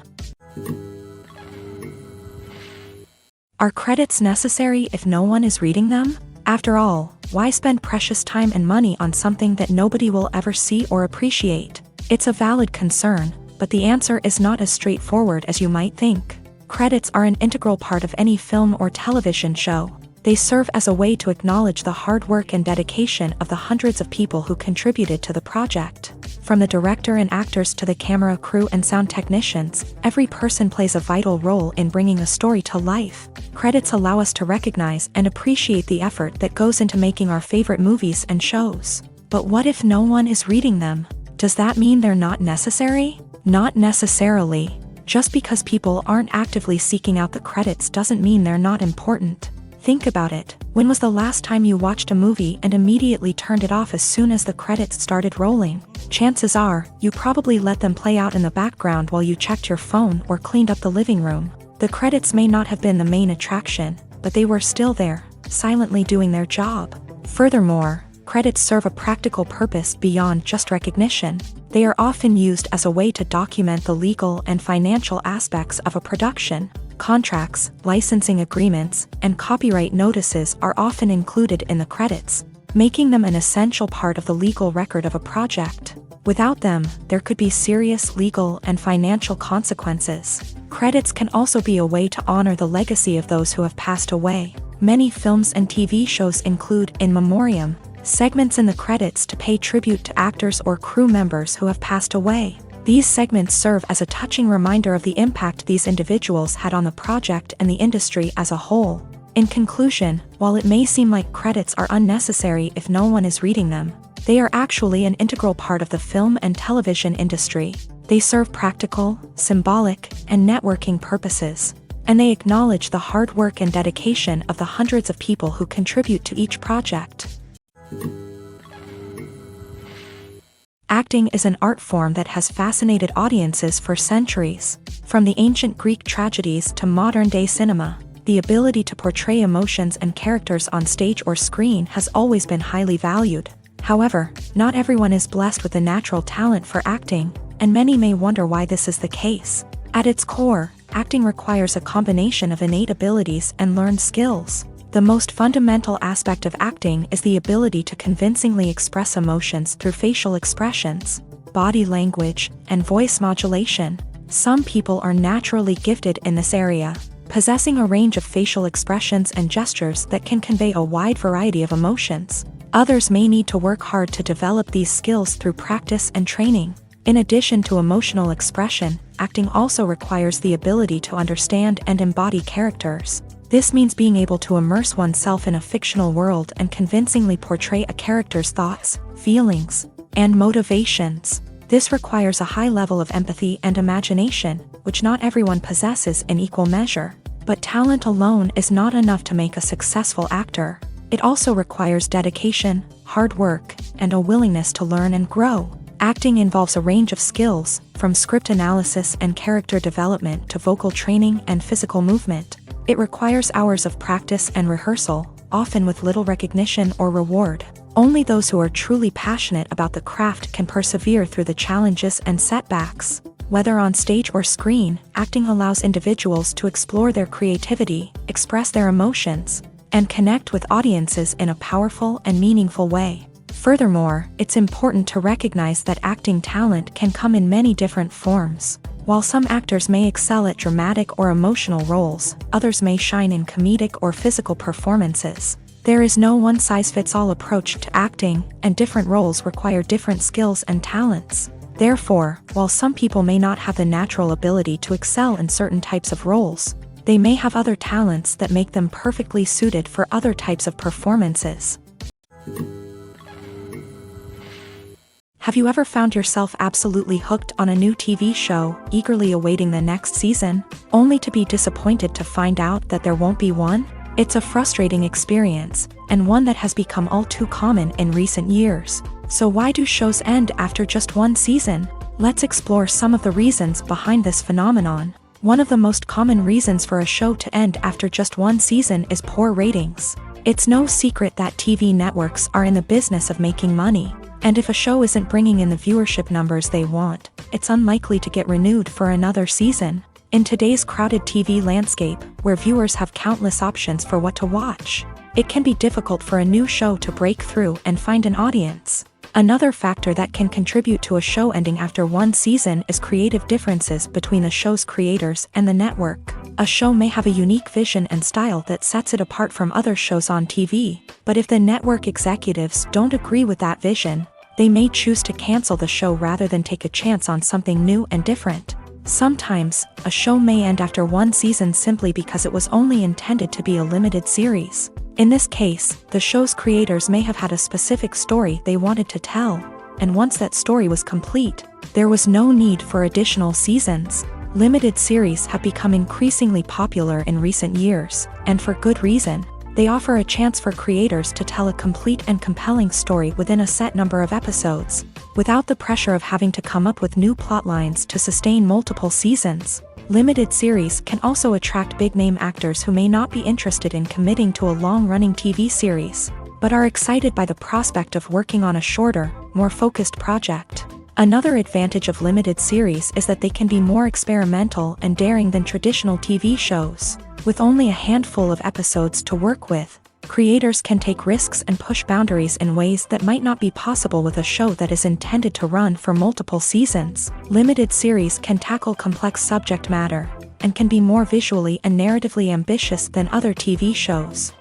Are credits necessary if no one is reading them? After all, why spend precious time and money on something that nobody will ever see or appreciate? It's a valid concern, but the answer is not as straightforward as you might think. Credits are an integral part of any film or television show. They serve as a way to acknowledge the hard work and dedication of the hundreds of people who contributed to the project. From the director and actors to the camera crew and sound technicians, every person plays a vital role in bringing a story to life. Credits allow us to recognize and appreciate the effort that goes into making our favorite movies and shows. But what if no one is reading them? Does that mean they're not necessary? Not necessarily. Just because people aren't actively seeking out the credits doesn't mean they're not important. Think about it. When was the last time you watched a movie and immediately turned it off as soon as the credits started rolling? Chances are, you probably let them play out in the background while you checked your phone or cleaned up the living room. The credits may not have been the main attraction, but they were still there, silently doing their job. Furthermore, credits serve a practical purpose beyond just recognition. They are often used as a way to document the legal and financial aspects of a production. Contracts, licensing agreements, and copyright notices are often included in the credits, making them an essential part of the legal record of a project. Without them, there could be serious legal and financial consequences. Credits can also be a way to honor the legacy of those who have passed away. Many films and TV shows include in memoriam segments in the credits to pay tribute to actors or crew members who have passed away. These segments serve as a touching reminder of the impact these individuals had on the project and the industry as a whole. In conclusion, while it may seem like credits are unnecessary if no one is reading them, they are actually an integral part of the film and television industry. They serve practical, symbolic, and networking purposes, and they acknowledge the hard work and dedication of the hundreds of people who contribute to each project. Acting is an art form that has fascinated audiences for centuries. From the ancient Greek tragedies to modern-day cinema, the ability to portray emotions and characters on stage or screen has always been highly valued. However, not everyone is blessed with a natural talent for acting, and many may wonder why this is the case. At its core, acting requires a combination of innate abilities and learned skills. The most fundamental aspect of acting is the ability to convincingly express emotions through facial expressions, body language, and voice modulation. Some people are naturally gifted in this area, possessing a range of facial expressions and gestures that can convey a wide variety of emotions. Others may need to work hard to develop these skills through practice and training. In addition to emotional expression, acting also requires the ability to understand and embody characters. This means being able to immerse oneself in a fictional world and convincingly portray a character's thoughts, feelings, and motivations. This requires a high level of empathy and imagination, which not everyone possesses in equal measure. But talent alone is not enough to make a successful actor. It also requires dedication, hard work, and a willingness to learn and grow. Acting involves a range of skills, from script analysis and character development to vocal training and physical movement. It requires hours of practice and rehearsal, often with little recognition or reward. Only those who are truly passionate about the craft can persevere through the challenges and setbacks. Whether on stage or screen, acting allows individuals to explore their creativity, express their emotions, and connect with audiences in a powerful and meaningful way. Furthermore, it's important to recognize that acting talent can come in many different forms. While some actors may excel at dramatic or emotional roles, others may shine in comedic or physical performances. There is no one-size-fits-all approach to acting, and different roles require different skills and talents. Therefore, while some people may not have the natural ability to excel in certain types of roles, they may have other talents that make them perfectly suited for other types of performances. Have you ever found yourself absolutely hooked on a new TV show, eagerly awaiting the next season, only to be disappointed to find out that there won't be one? It's a frustrating experience, and one that has become all too common in recent years. So why do shows end after just one season? Let's explore some of the reasons behind this phenomenon. One of the most common reasons for a show to end after just one season is poor ratings. It's no secret that TV networks are in the business of making money. And if a show isn't bringing in the viewership numbers they want, it's unlikely to get renewed for another season. In today's crowded TV landscape, where viewers have countless options for what to watch, it can be difficult for a new show to break through and find an audience. Another factor that can contribute to a show ending after one season is creative differences between the show's creators and the network. A show may have a unique vision and style that sets it apart from other shows on TV, but if the network executives don't agree with that vision, they may choose to cancel the show rather than take a chance on something new and different. Sometimes, a show may end after one season simply because it was only intended to be a limited series. In this case, the show's creators may have had a specific story they wanted to tell, and once that story was complete, there was no need for additional seasons. Limited series have become increasingly popular in recent years, and for good reason. They offer a chance for creators to tell a complete and compelling story within a set number of episodes, without the pressure of having to come up with new plotlines to sustain multiple seasons. Limited series can also attract big-name actors who may not be interested in committing to a long-running TV series, but are excited by the prospect of working on a shorter, more focused project. Another advantage of limited series is that they can be more experimental and daring than traditional TV shows. With only a handful of episodes to work with, creators can take risks and push boundaries in ways that might not be possible with a show that is intended to run for multiple seasons. Limited series can tackle complex subject matter, and can be more visually and narratively ambitious than other TV shows.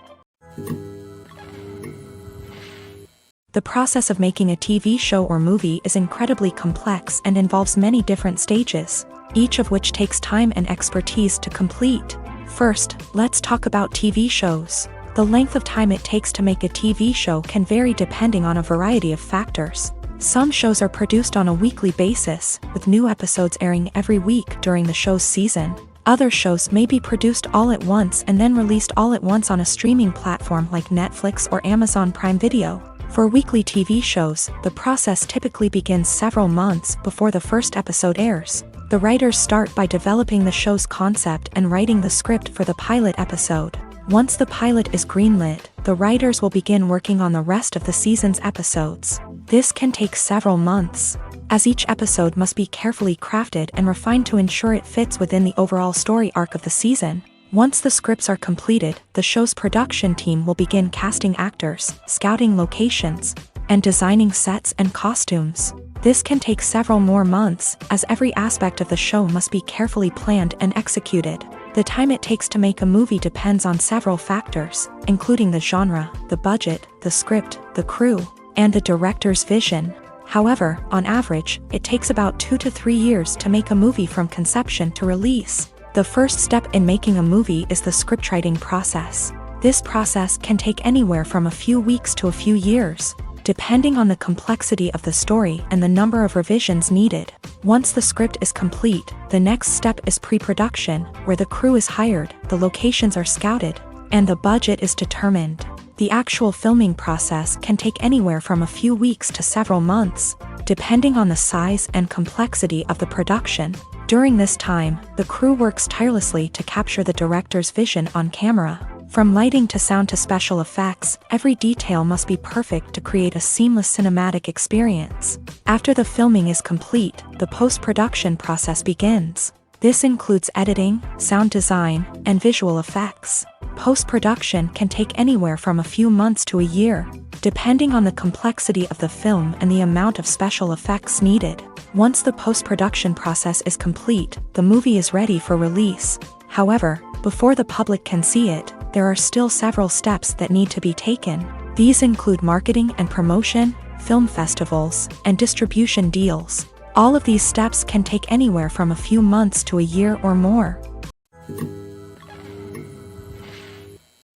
The process of making a TV show or movie is incredibly complex and involves many different stages, each of which takes time and expertise to complete. First, let's talk about TV shows. The length of time it takes to make a TV show can vary depending on a variety of factors. Some shows are produced on a weekly basis, with new episodes airing every week during the show's season. Other shows may be produced all at once and then released all at once on a streaming platform like Netflix or Amazon Prime Video. For weekly TV shows, the process typically begins several months before the first episode airs. The writers start by developing the show's concept and writing the script for the pilot episode. Once the pilot is greenlit, the writers will begin working on the rest of the season's episodes. This can take several months, as each episode must be carefully crafted and refined to ensure it fits within the overall story arc of the season. Once the scripts are completed, the show's production team will begin casting actors, scouting locations, and designing sets and costumes. This can take several more months, as every aspect of the show must be carefully planned and executed. The time it takes to make a movie depends on several factors, including the genre, the budget, the script, the crew, and the director's vision. However, on average, it takes about 2 to 3 years to make a movie from conception to release. The first step in making a movie is the scriptwriting process. This process can take anywhere from a few weeks to a few years, depending on the complexity of the story and the number of revisions needed. Once the script is complete, the next step is pre-production, where the crew is hired, the locations are scouted, and the budget is determined. The actual filming process can take anywhere from a few weeks to several months, depending on the size and complexity of the production. During this time, the crew works tirelessly to capture the director's vision on camera. From lighting to sound to special effects, every detail must be perfect to create a seamless cinematic experience. After the filming is complete, the post-production process begins. This includes editing, sound design, and visual effects. Post-production can take anywhere from a few months to a year, depending on the complexity of the film and the amount of special effects needed. Once the post-production process is complete, the movie is ready for release. However, before the public can see it, there are still several steps that need to be taken. These include marketing and promotion, film festivals, and distribution deals. All of these steps can take anywhere from a few months to a year or more.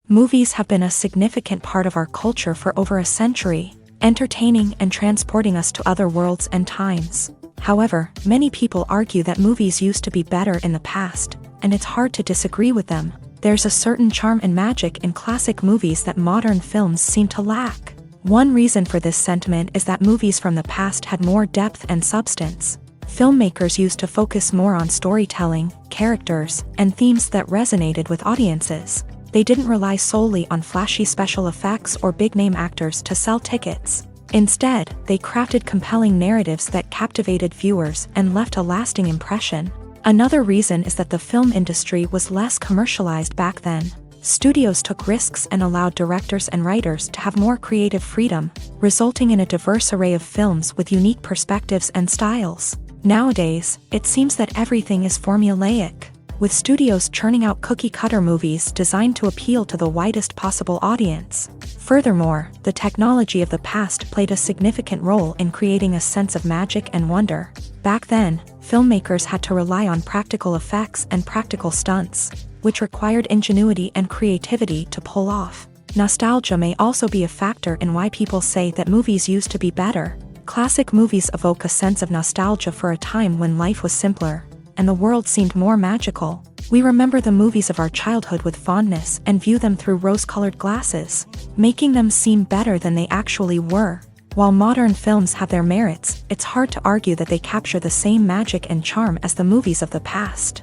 Movies have been a significant part of our culture for over a century, entertaining and transporting us to other worlds and times. However, many people argue that movies used to be better in the past, and it's hard to disagree with them. There's a certain charm and magic in classic movies that modern films seem to lack. One reason for this sentiment is that movies from the past had more depth and substance. Filmmakers used to focus more on storytelling, characters, and themes that resonated with audiences. They didn't rely solely on flashy special effects or big-name actors to sell tickets. Instead, they crafted compelling narratives that captivated viewers and left a lasting impression. Another reason is that the film industry was less commercialized back then. Studios took risks and allowed directors and writers to have more creative freedom, resulting in a diverse array of films with unique perspectives and styles. Nowadays, it seems that everything is formulaic, with studios churning out cookie-cutter movies designed to appeal to the widest possible audience. Furthermore, the technology of the past played a significant role in creating a sense of magic and wonder. Back then, filmmakers had to rely on practical effects and practical stunts, which required ingenuity and creativity to pull off. Nostalgia may also be a factor in why people say that movies used to be better. Classic movies evoke a sense of nostalgia for a time when life was simpler, and the world seemed more magical. We remember the movies of our childhood with fondness and view them through rose-colored glasses, making them seem better than they actually were. While modern films have their merits, it's hard to argue that they capture the same magic and charm as the movies of the past.